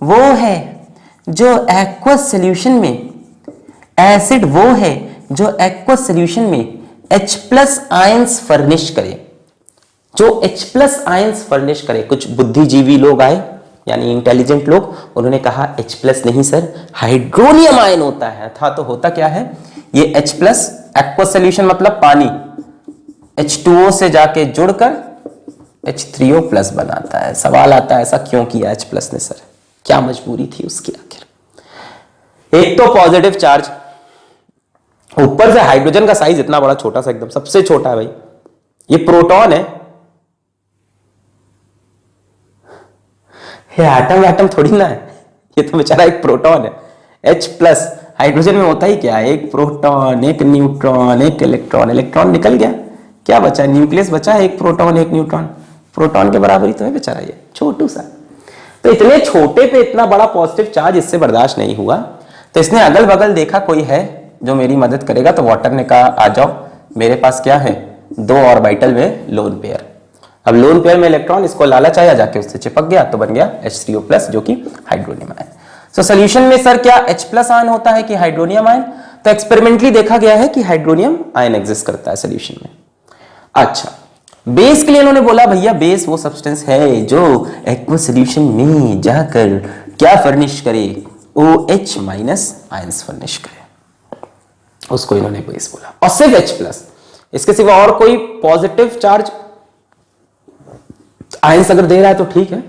वो है जो एक्वस सॉल्यूशन में, एसिड वो है जो एक्वस सॉल्यूशन में H+ आयंस फर्निश करे, जो H+ आयंस फर्निश करे। कुछ बुद्धिजीवी लोग आए, यानी इंटेलिजेंट लोग, उन्होंने कहा H+ नहीं सर, हाइड्रोनियम आयन होता है। था तो होता क्या है, ये H+ एक्वस सॉल्यूशन मतलब पानी, H2O से जाके जुड़कर H3O प्लस बनाता है। सवाल आता है ऐसा क्यों किया H प्लस ने सर, क्या मजबूरी थी उसकी आखिर। एक तो पॉजिटिव चार्ज, ऊपर से हाइड्रोजन का साइज इतना बड़ा, छोटा सा एकदम, सबसे छोटा है भाई, ये प्रोटॉन है, ये एटम थोड़ी ना है, ये तो बेचारा एक प्रोटॉन है। H प्लस हाइड्रोजन में होता ही क्या है, एक प्रोटॉन, एक न्यूट्रॉन, एक इलेक्ट्रॉन, इलेक्ट्रॉन निकल गया, क्या बचा, न्यूक्लियस बचा, एक प्रोटॉन एक न्यूट्रॉन, प्रोटॉन के बराबर ही तो है बेचारा ये छोटू सा। तो इतने छोटे पे इतना बड़ा पॉजिटिव चार्ज इससे बर्दाश्त नहीं हुआ, तो इसने अगल बगल देखा कोई है जो मेरी मदद करेगा, तो वाटर ने कहा आ जाओ मेरे पास क्या है, 2 ऑर्बिटल में लोन पेयर। अब लोन पेयर में इलेक्ट्रॉन, इसको लालच आया, जाके उससे चिपक गया तो बन गया H3O प्लस जो कि हाइड्रोनियम आयन। सो सोल्यूशन में सर क्या H प्लस आयन होता है कि हाइड्रोनियम आयन, तो एक्सपेरिमेंटली देखा गया है कि हाइड्रोनियम आयन एग्जिस्ट करता है सोल्यूशन में। अच्छा, बेस के लिए इन्होंने बोला भैया बेस वो सब्सटेंस है जो एक्वा सोल्यूशन में जाकर क्या फर्निश करे, OH माइनस आयंस फर्निश करे, उसको इन्होंने बेस बोला। और सिर्फ H प्लस, इसके सिवा और कोई पॉजिटिव चार्ज आयंस अगर दे रहा है तो ठीक है,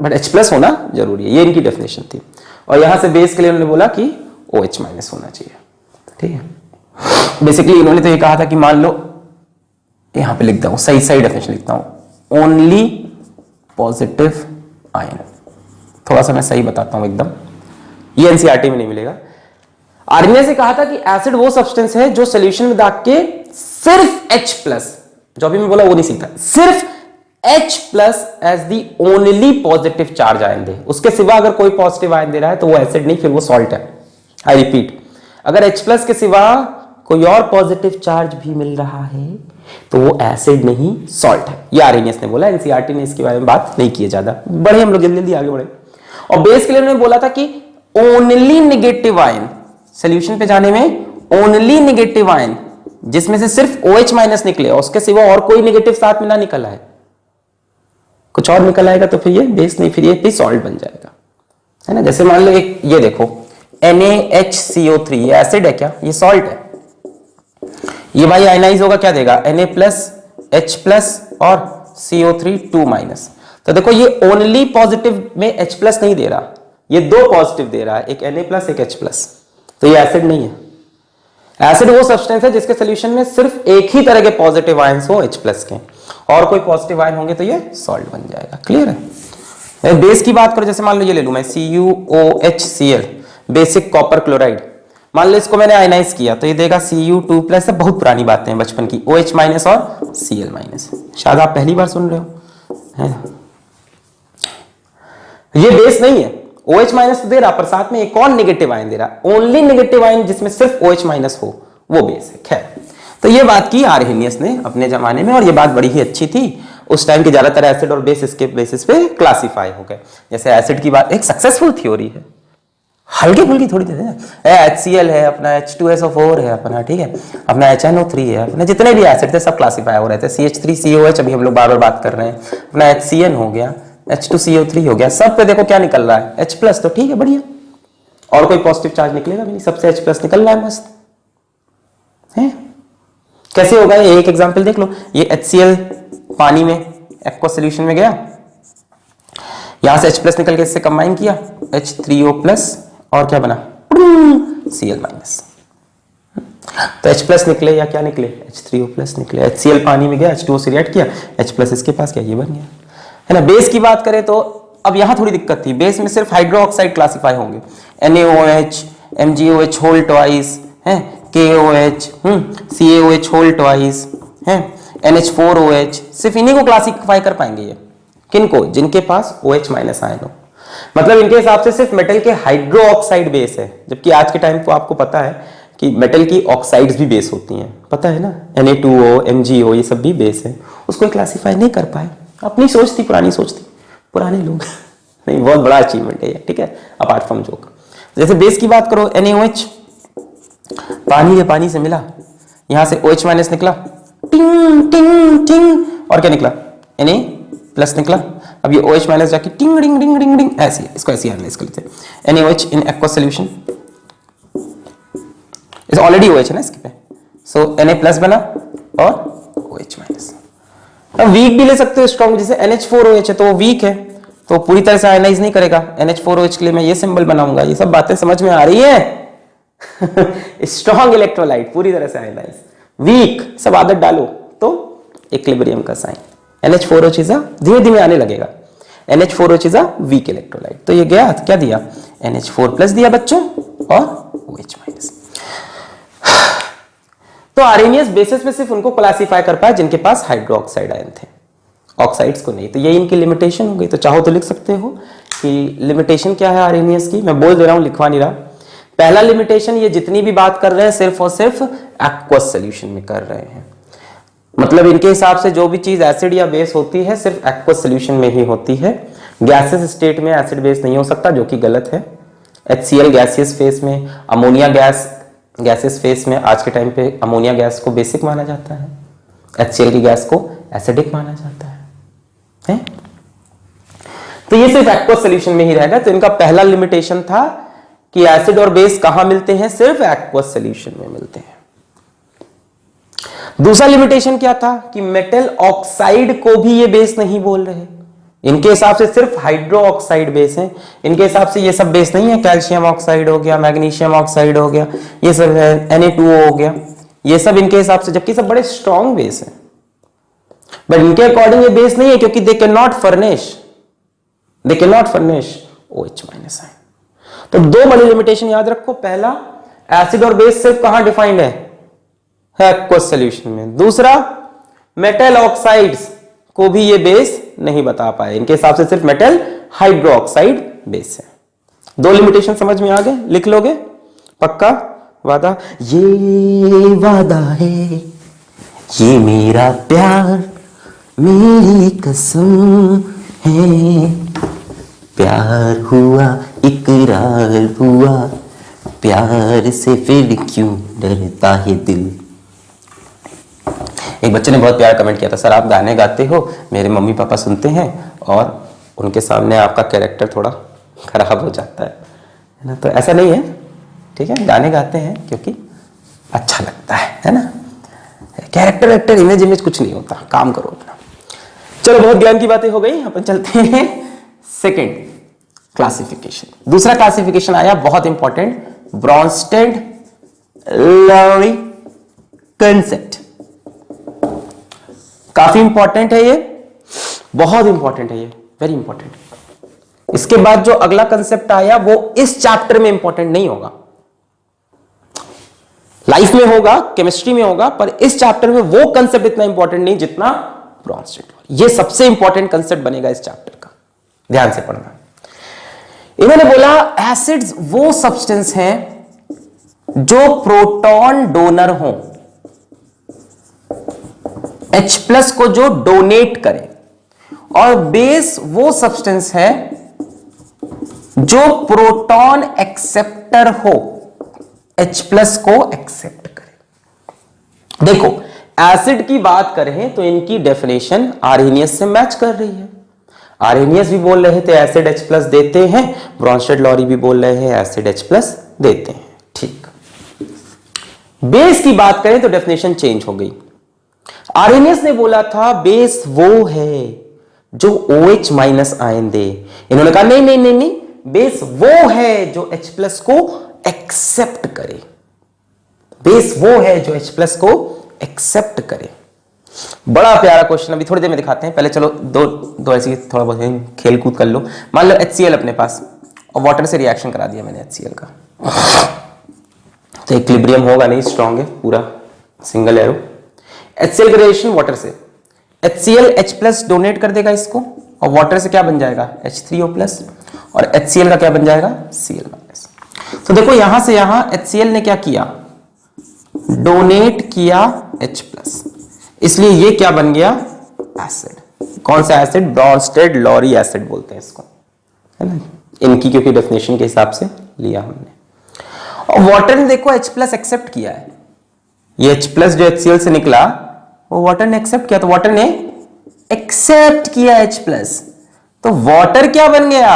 बट H प्लस होना जरूरी है, ये इनकी डेफिनेशन थी। और यहां से बेस के लिए उन्होंने बोला कि OH माइनस होना चाहिए, ठीक है। बेसिकली इन्होंने तो ये कहा था कि मान लो, यहां पे लिखता हूं, सही डेफिनेशन लिखता हूं, ओनली पॉजिटिव आयन, थोड़ा सा मैं सही बताता हूं एकदम, ये एनसीईआरटी में नहीं मिलेगा। आर्यन से कहा था कि एसिड वो सब्सटेंस है जो सोल्यूशन में डाल के सिर्फ H प्लस, जो अभी मैं बोला वो नहीं सीखता, सिर्फ H plus as the only positive charge ion दे, उसके सिवा अगर कोई पॉजिटिव आयन दे रहा है तो वो एसिड नहीं, फिर वो सॉल्ट है। आई रिपीट, अगर H प्लस के सिवा कोई और पॉजिटिव चार्ज भी मिल रहा है तो वो एसिड नहीं, सॉल्ट है। ये आर्यनियस ने बोला, एनसीईआरटी ने इसके बारे में बात नहीं की है ज्यादा, बढ़े हम लोग जल्दी आगे बढ़े। और बेस के लिए उन्होंने बोला था कि ओनली नेगेटिव आयन, सोल्यूशन पे जाने में ओनली नेगेटिव आयन जिसमें से सिर्फ OH माइनस निकले और उसके सिवा और कोई नेगेटिव साथ में ना निकल आए, कुछ और निकल आएगा तो फिर ये बेस नहीं, फिर ये भी सॉल्ट बन जाएगा, है ना। जैसे मान लो एक ये देखो NaHCO3, ये एसिड है क्या, ये सॉल्ट है, ये भाई आयनाइज होगा क्या देगा, Na प्लस H प्लस और CO3 2 माइनस। तो देखो ये ओनली पॉजिटिव में H प्लस नहीं दे रहा, ये 2 पॉजिटिव दे रहा है, एक Na प्लस एक H प्लस, तो ये एसिड नहीं है। एसिड वो सब्सटेंस है जिसके सोल्यूशन में सिर्फ एक ही तरह के पॉजिटिव आयंस हो H प्लस के, और कोई पॉजिटिव आयन होंगे तो ये सॉल्ट बन जाएगा। क्लियर है। बेस की बात करो, जैसे मान लो ये ले लूं मैं CuOHCl, बेसिक कॉपर क्लोराइड, मान लो इसको मैंने आयनाइज किया तो ये देगा Cu2 प्लस, बहुत पुरानी बातें हैं बचपन की, OH माइनस और Cl माइनस, शायद आप पहली बार सुन रहे हो, है? ये बेस नहीं है, OH माइनस तो दे रहा पर साथ में एक और नेगेटिव आयन दे रहा, ओनली नेगेटिव आयन जिसमें सिर्फ OH माइनस हो वो बेस है। खैर, तो ये बात की आर्यनियस ने अपने जमाने में, और ये बात बड़ी ही अच्छी थी। उस टाइम के ज्यादातर एसिड और बेस इसके बेसिस पे क्लासिफाई हो गए। जैसे एसिड की बात एक सक्सेसफुल थ्योरी है, हल्की फुल्की थोड़ी थे ना, HCl है अपना, H2SO4 है अपना, ठीक है, अपना HNO3 है अपना, जितने भी एसिड थे सब क्लासिफाई हो रहे थे। CH3COH अभी हम लोग बार बार बात कर रहे हैं, अपना HCN हो गया, H2CO3 हो गया, सब पे देखो क्या निकल रहा है H प्लस, तो ठीक है बढ़िया, और कोई पॉजिटिव चार्ज निकलेगा भी नहीं, सबसे H प्लस निकल रहा है, मस्त है। कैसे होगा ये, एक एग्जांपल देख लो, ये HCl पानी में एक्वा सॉल्यूशन में गया, यहां से H प्लस निकल के इससे कंबाइन किया, H3O प्लस, और क्या बना Cl माइनस, तो H प्लस निकले या क्या निकले, H3O प्लस निकले। HCl पानी में गया, H2O से रिएक्ट किया, H प्लस इसके पास क्या, ये बन गया, है ना। बेस की बात करें तो अब यहां थोड़ी दिक्कत थी, बेस में सिर्फ हाइड्रोक्साइड क्लासिफाई होंगे, NaOH, MgOH होल ट्वाइस है, KOH, CaOH होल ट्वाइस है, NH4OH, सिर्फ इन्हीं को क्लासिफाई कर पाएंगे ये, किनको, जिनके पास OH माइनस आयन हो। मतलब इनके हिसाब से सिर्फ मेटल के हाइड्रोक्साइड बेस है, जबकि आज के टाइम को आपको पता है कि मेटल की ऑक्साइड्स भी बेस होती हैं, पता है ना, Na2O, MgO ये सब भी बेस है, उसको क्लासिफाई नहीं कर पाए। अपनी सोच थी, पुरानी सोच थी, पुराने लोग नहीं, बहुत बड़ा अचीवमेंट है ये, ठीक है, अपार्ट फ्रॉम जोक। जैसे बेस की बात करो, NaOH पानी है, पानी से मिला, यहां से OH माइनस निकला, टिंग टिंग टिंग, और क्या निकला, Na प्लस निकला। अब ये OH माइनस जाके टिंग डिंग डिंग डिंग डिंग, ऐसी है, इसको ऐसे एनालाइज कर लेते हैं। NaOH इन एक्वा सॉल्यूशन, इस ऑलरेडी OH है ना इसके पे, सो Na+ बना और OH माइनस। अब वीक भी ले सकते हो स्ट्रॉन्ग, जैसे NH4OH है तो वो वीक है तो पूरी तरह से आयनाइज नहीं करेगा। NH4OH के लिए मैं ये सिंबल बनाऊंगा। ये सब बातें समझ में आ रही है? स्ट्रॉन्ग इलेक्ट्रोलाइट पूरी तरह से आयनाइज, वीक सब आदत डालो तो इक्विलिब्रियम का साइन। NH4OH इज धीरे धीरे आने लगेगा। NH4OH is weak electrolyte. तो ये गया क्या दिया? NH4+ दिया बच्चों और OH माइनस। तो आर्हेनियस बेसिस में सिर्फ उनको क्लासिफाई कर पाए जिनके पास हाइड्रोक्साइड आयन थे, ऑक्साइड्स को नहीं। तो ये इनकी लिमिटेशन हो गई। तो चाहो तो लिख सकते हो कि लिमिटेशन क्या है आर्हेनियस की। मैं बोल दे रहा हूं, लिखवा नहीं रहा। पहला लिमिटेशन, ये जितनी भी बात कर रहे हैं सिर्फ और सिर्फ एक्वस सोल्यूशन में कर रहे हैं। मतलब इनके हिसाब से जो भी चीज एसिड या बेस होती है सिर्फ एक्वस सोल्यूशन में ही होती है। गैसेस स्टेट में एसिड बेस नहीं हो सकता, जो कि गलत है। HCl गैसियस फेस में, अमोनिया गैसेस फेस में आज के टाइम पे अमोनिया गैस को बेसिक माना जाता है, HCl की गैस को एसिडिक माना जाता है? तो ये सिर्फ एक्वस सोल्यूशन में ही रहेगा। तो इनका पहला लिमिटेशन था कि एसिड और बेस कहां मिलते हैं? सिर्फ एक्वस सोल्यूशन में मिलते हैं। दूसरा लिमिटेशन क्या था कि मेटल ऑक्साइड को भी ये बेस नहीं बोल रहे। इनके हिसाब से सिर्फ हाइड्रो ऑक्साइड बेस है। इनके हिसाब से ये सब बेस नहीं है। कैल्शियम ऑक्साइड हो गया, मैग्नीशियम ऑक्साइड हो गया, ये सब है, Na2O हो गया, ये सब इनके हिसाब से, जबकि सब बड़े स्ट्रॉन्ग बेस है। बट इनके अकॉर्डिंग ये बेस नहीं है क्योंकि they can not furnish OH minus ion. तो दो बड़ी लिमिटेशन याद रखो। पहला, एसिड और बेस सिर्फ कहां डिफाइंड है? एक्वस सॉल्यूशन में। दूसरा, मेटल ऑक्साइड्स को भी ये बेस नहीं बता पाए। इनके हिसाब से सिर्फ मेटल हाइड्रोक्साइड बेस है। दो लिमिटेशन समझ में आ गए? लिख लोगे? पक्का वादा? ये वादा है, ये मेरा प्यार, मेरी कसम है। प्यार हुआ, इकरार हुआ, प्यार से फिर क्यों डरता है दिल। एक बच्चे ने बहुत प्यार कमेंट किया था, सर आप गाने गाते हो, मेरे मम्मी पापा सुनते हैं और उनके सामने आपका कैरेक्टर थोड़ा खराब हो जाता है ना। तो ऐसा नहीं है, ठीक है, गाने गाते हैं क्योंकि अच्छा लगता है ना। कैरेक्टर इमेज कुछ नहीं होता, काम करो अपना। चलो बहुत ज्ञान की बातें हो गई, अपन चलते हैं सेकेंड क्लासिफिकेशन। दूसरा क्लासिफिकेशन आया बहुत इंपॉर्टेंट, ब्रॉन्स्टेड-लॉरी कंसेप्ट। काफी इंपॉर्टेंट है ये, बहुत इंपॉर्टेंट है ये, वेरी इंपॉर्टेंट। इसके बाद जो अगला कंसेप्ट आया वो इस चैप्टर में इंपॉर्टेंट नहीं होगा, लाइफ में होगा, केमिस्ट्री में होगा, पर इस चैप्टर में वो कंसेप्ट इतना इंपॉर्टेंट नहीं जितना ब्रॉन्स्टेड। ये सबसे इंपॉर्टेंट कंसेप्ट बनेगा इस चैप्टर का, ध्यान से पढ़ना। इन्होंने बोला एसिड्स वो सब्सटेंस हैं जो प्रोटॉन डोनर हो, H+ को जो डोनेट करे, और बेस वो सब्सटेंस है जो प्रोटॉन एक्सेप्टर हो, H+ को एक्सेप्ट करे। देखो एसिड की बात करें तो इनकी डेफिनेशन आर्हेनियस से मैच कर रही है। आर्हेनियस भी बोल रहे थे एसिड H+ देते हैं, ब्रॉन्स्टेड-लॉरी भी बोल रहे हैं एसिड H+ देते हैं, ठीक। बेस की बात करें तो डेफिनेशन चेंज हो गई। आर्हेनियस ने बोला था बेस वो है जो OH माइनस आयन दे। इन्होंने कहा नहीं नहीं नहीं नहीं, बेस वो है जो H+ को एक्सेप्ट करे। बेस वो है जो H+ को एक्सेप्ट करे। बड़ा प्यारा क्वेश्चन, अभी थोड़ी देर में दिखाते हैं। पहले चलो दो ऐसी थोड़ा बहुत खेल कूद कर लो। मान लो HCl अपने पास, और वाटर से रिएक्शन करा दिया मैंने HCl का, तो इक्विलिब्रियम होगा नहीं, स्ट्रॉन्ग है पूरा, सिंगल एरो। HCl का रिएक्शन वाटर से, HCl H+ डोनेट कर देगा इसको, और वाटर से क्या बन जाएगा H3O+, और HCl का क्या बन जाएगा Cl-। तो देखो यहां से यहां HCl ने क्या किया, डोनेट किया H+, इसलिए ये क्या बन गया एसिड। कौन सा एसिड? ब्रॉन्स्टेड-लॉरी एसिड बोलते हैं इसको, है ना, इनकी क्योंकि डेफिनेशन के हिसाब से लिया हमने। और वाटर ने देखो H+ एक्सेप्ट किया है, ये H+ जो HCl से निकला वो वाटर ने एक्सेप्ट किया, तो वाटर ने एक्सेप्ट किया H+, तो वाटर क्या बन गया?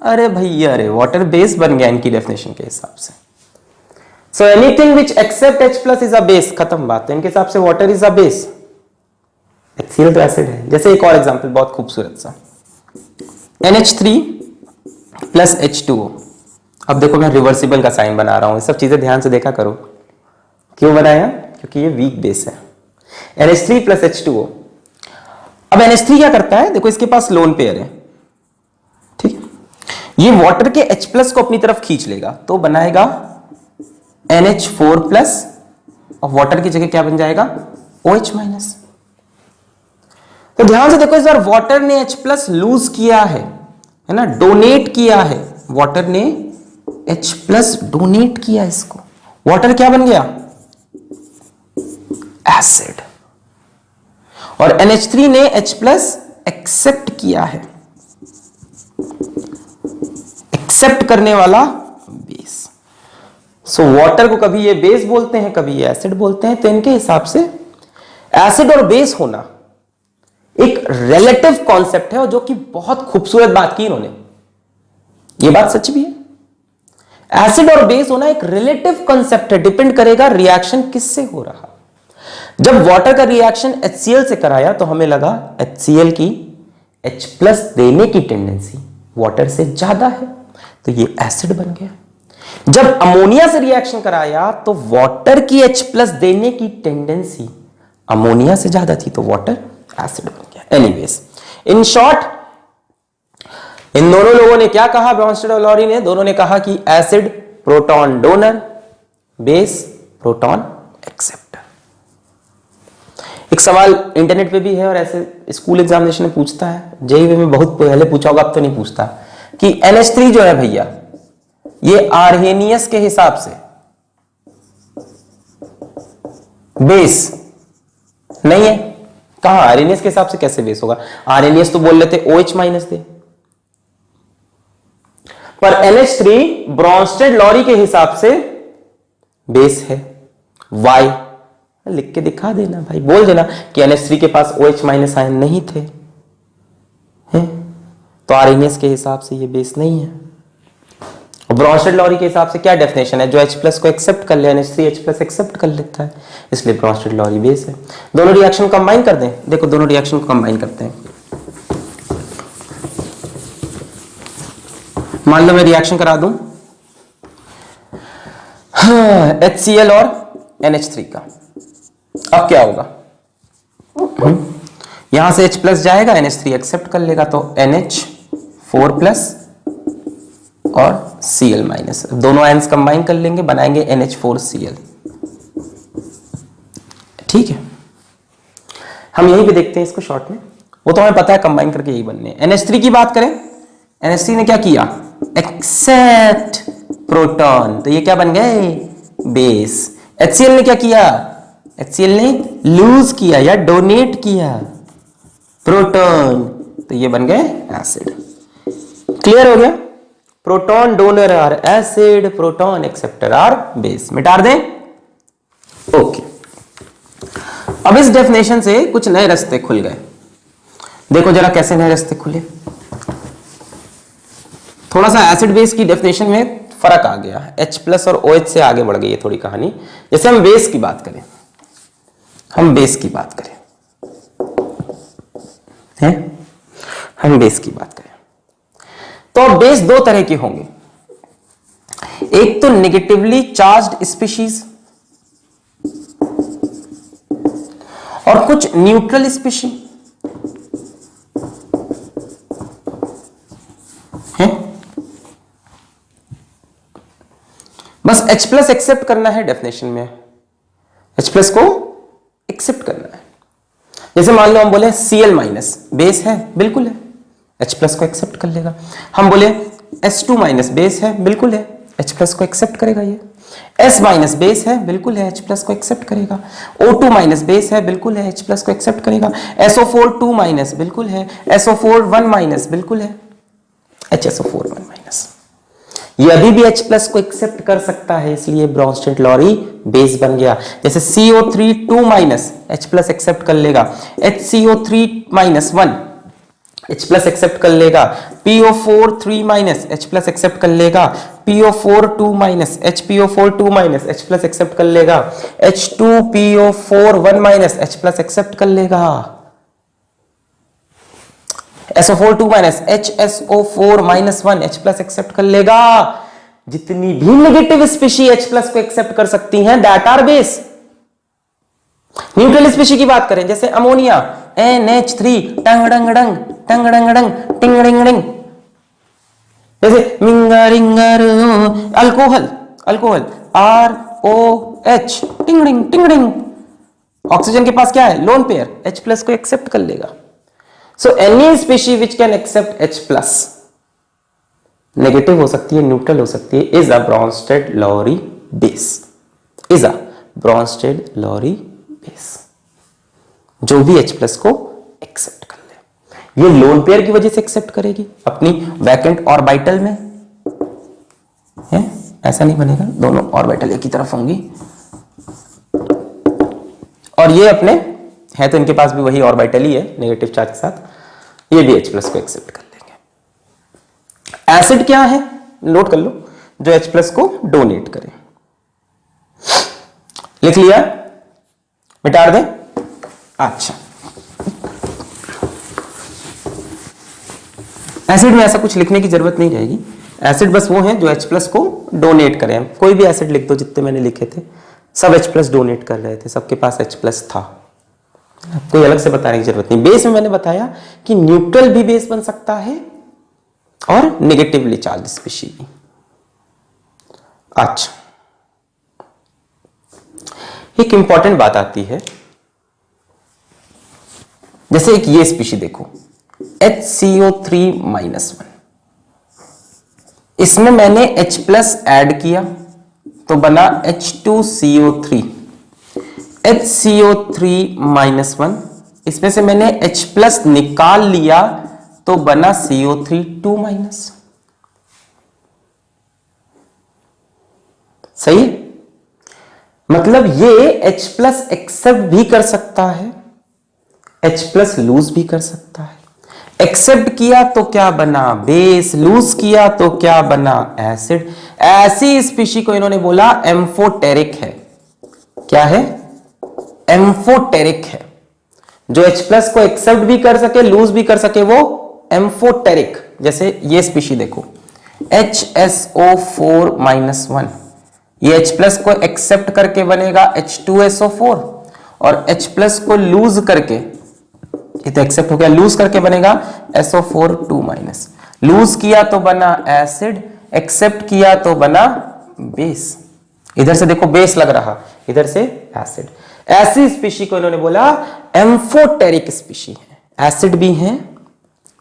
अरे भैया, अरे वाटर बेस बन गया इनकी डेफिनेशन के हिसाब से। So anything which accept H plus is a base, खत्म बात। तो इनके हिसाब से water is a base, HCl तो एसिड है। जैसे एक और एग्जांपल बहुत खूबसूरत सा, NH3 प्लस H2O। अब देखो मैं रिवर्सिबल का साइन बना रहा हूं, ये सब चीजें ध्यान से देखा करो। क्यों बनाया? क्योंकि ये वीक बेस है। NH3 plus H2O। अब NH3 क्या करता है, देखो इसके पास लोन पेयर है, ठीक है, ये वाटर के H प्लस को अपनी तरफ खींच लेगा तो बनाएगा NH4 प्लस, और वाटर की जगह क्या बन जाएगा, OH माइनस। तो ध्यान से देखो, इस बार वाटर ने H प्लस लूज किया है ना, डोनेट किया है, वाटर ने H प्लस डोनेट किया इसको, वाटर क्या बन गया, एसिड। और NH3 ने H प्लस एक्सेप्ट किया है, एक्सेप्ट करने वाला बेस। सो वाटर को कभी ये बेस बोलते हैं, कभी ये एसिड बोलते हैं। तो इनके हिसाब से एसिड और बेस होना एक रिलेटिव कॉन्सेप्ट है, और जो कि बहुत खूबसूरत बात की इन्होंने, ये बात सच भी है। एसिड और बेस होना एक रिलेटिव कॉन्सेप्ट है, डिपेंड करेगा रिएक्शन किससे हो रहा। जब वाटर का रिएक्शन HCl से कराया तो हमें लगा HCl की H प्लस देने की टेंडेंसी वाटर से ज्यादा है, तो ये एसिड बन गया। जब अमोनिया से रिएक्शन कराया तो वाटर की H प्लस देने की टेंडेंसी अमोनिया से ज्यादा थी, तो वाटर एसिड बन गया। एनीवेज, इन शॉर्ट, इन दोनों लोगों ने क्या कहा, ब्रॉन्स्टेड और लॉरी ने, दोनों ने कहा कि acid proton donor, base proton acceptor. एक सवाल इंटरनेट पे भी है और ऐसे स्कूल एग्जामिनेशन में पूछता है, जेईई में बहुत पहले पूछा होगा, अब तो नहीं पूछता, कि NH3 जो है भैया, ये आर्हेनियस के हिसाब से बेस नहीं है। कहां आर्हेनियस के हिसाब से कैसे बेस होगा? आर्हेनियस तो बोल लेते OH माइनस दे, पर NH3 ब्रॉन्स्टेड लॉरी के हिसाब से बेस है। वाई लिख के दिखा देना भाई, बोल देना कि NH3 के पास OH माइनस आयन नहीं थे, हैं? तो आर्हेनियस के हिसाब से ये बेस नहीं है। और ब्रॉन्स्टेड लॉरी के हिसाब से क्या डेफिनेशन है, जो H प्लस को एक्सेप्ट कर ले, NH3 H प्लस एक्सेप्ट कर लेता है, इसलिए ब्रॉन्स्टेड लॉरी बेस है। दोनों रिएक्शन कंबाइन कर दें, देखो दोनों रिएक्शन को कंबाइन करते हैं। मान लो मैं रिएक्शन करा दूं HCl और NH3 का, अब क्या होगा, यहां से H प्लस जाएगा, NH3 एक्सेप्ट कर लेगा, तो NH4 प्लस और Cl माइनस, दोनों आयंस कंबाइन कर लेंगे, बनाएंगे NH4Cl। ठीक है, हम यहीं पे देखते हैं इसको शॉर्ट में, वो तो हमें पता है कंबाइन करके यही बनने हैं। NH3 की बात करें, NH3 ने क्या किया, एक्सेप्ट प्रोटॉन, तो ये क्या बन गए, बेस। HCl ने क्या किया, HCl ने लूज किया या डोनेट किया प्रोटॉन, तो ये बन गए एसिड। क्लियर हो गया, proton donor are acid, proton acceptor are base. मिटा दें, ओके। अब इस डेफिनेशन से कुछ नए रास्ते खुल गए, देखो जरा कैसे नए रास्ते खुले। थोड़ा सा एसिड बेस की डेफिनेशन में फर्क आ गया, H प्लस और OH से आगे बढ़ गई है थोड़ी कहानी। जैसे हम बेस की बात करें, हम बेस की बात करें, हैं? हम बेस की बात करें तो बेस दो तरह के होंगे, एक तो नेगेटिवली चार्ज्ड स्पीशीज और कुछ न्यूट्रल स्पीशीज हैं। बस H प्लस एक्सेप्ट करना है डेफिनेशन में, H प्लस को एक्सेप्ट करना है। जैसे मान लो हम बोले Cl माइनस बेस है, बिल्कुल है, H प्लस को एक्सेप्ट कर लेगा। हम बोले S2 माइनस बेस है, बिल्कुल है, H प्लस को एक्सेप्ट करेगा। ये S माइनस बेस है, बिल्कुल है, H प्लस को एक्सेप्ट करेगा। O2 माइनस बेस है, बिल्कुल है, H प्लस को एक्सेप्ट करेगा। SO4 2 माइनस, बिल्कुल है, SO4 1 माइनस, बिल्कुल है, HSO4 1 माइनस। ये अभी भी H प्लस को एक्सेप्ट कर सकता है, इसलिए ब्रॉन्स्टेड लॉरी बेस बन गया। जैसे CO3 2 minus H plus accept कर लेगा, HCO3 minus 1 H plus accept कर लेगा, PO4 3 minus H plus accept कर लेगा, PO4 2 minus HPO4 2 minus H plus accept कर लेगा, H2PO4 1 minus H plus accept कर लेगा, SO4 2 माइनस HSO4 माइनस 1 H प्लस एक्सेप्ट कर लेगा। जितनी भी नेगेटिव स्पीशी H प्लस को एक्सेप्ट कर सकती हैं that are base. Neutral species की बात करें जैसे अमोनिया NH3 टंग डंग डंग टंग डंग डंग टिंग डिंग डिंग, जैसे मिंगर अल्कोहल अल्कोहल ROH टिंग डिंग। ऑक्सीजन के पास क्या है, लोन पेयर, H प्लस को एक्सेप्ट कर लेगा। So any species which can accept H plus, negative हो सकती है, न्यूट्रल हो सकती है, is a Bronsted-Lowry base, is a Bronsted-Lowry base, जो भी H प्लस को एक्सेप्ट कर ले। ये लोन पेयर की वजह से एक्सेप्ट करेगी अपनी वैकेंट ऑर्बिटल में है, ऐसा नहीं बनेगा, दोनों ऑर्बिटल एक ही तरफ होंगी, और ये अपने है तो इनके पास भी वही ऑर्बिटल ही है नेगेटिव चार्ज के साथ, ये भी H प्लस को एक्सेप्ट कर लेंगे। एसिड क्या है नोट कर लो, जो H प्लस को डोनेट करे, लिख लिया, मिटा दें। अच्छा, एसिड में ऐसा कुछ लिखने की जरूरत नहीं रहेगी, एसिड बस वो है जो H प्लस को डोनेट करें। कोई भी एसिड लिख दो, जितने मैंने लिखे थे सब H प्लस डोनेट कर रहे थे, सबके पास H प्लस था, कोई अलग से बताने की जरूरत नहीं। बेस में मैंने बताया कि न्यूट्रल भी बेस बन सकता है और नेगेटिवली चार्ज स्पीशी भी। अच्छा, एक इंपॉर्टेंट बात आती है, जैसे एक ये स्पीशी देखो HCO3 माइनस 1, इसमें मैंने H प्लस ऐड किया तो बना H2CO3, HCO3 माइनस 1, इसमें से मैंने H प्लस निकाल लिया तो बना CO3 2 माइनस। सही है, मतलब ये H प्लस एक्सेप्ट भी कर सकता है, H प्लस लूज भी कर सकता है। एक्सेप्ट किया तो क्या बना, बेस, लूज किया तो क्या बना, एसिड। ऐसी स्पीशी को इन्होंने बोला एम्फोटेरिक है। क्या है, एम्फोटेरिक है, जो H प्लस को एक्सेप्ट भी कर सके, लूज भी कर सके, वो एम्फोटेरिक। जैसे ये स्पीशी देखो HSO4 माइनस 1, ये H प्लस को एक्सेप्ट करके बनेगा H2SO4, और H प्लस को लूज करके, ये तो एक्सेप्ट हो गया, लूज करके बनेगा SO4 2 माइनस। लूज किया तो बना एसिड, एक्सेप्ट किया तो बना बेस। इधर से देखो बेस लग रहा, इधर से एसिड। ऐसी स्पीशी को इन्होंने बोला एम्फोटेरिक स्पीशी है, एसिड भी है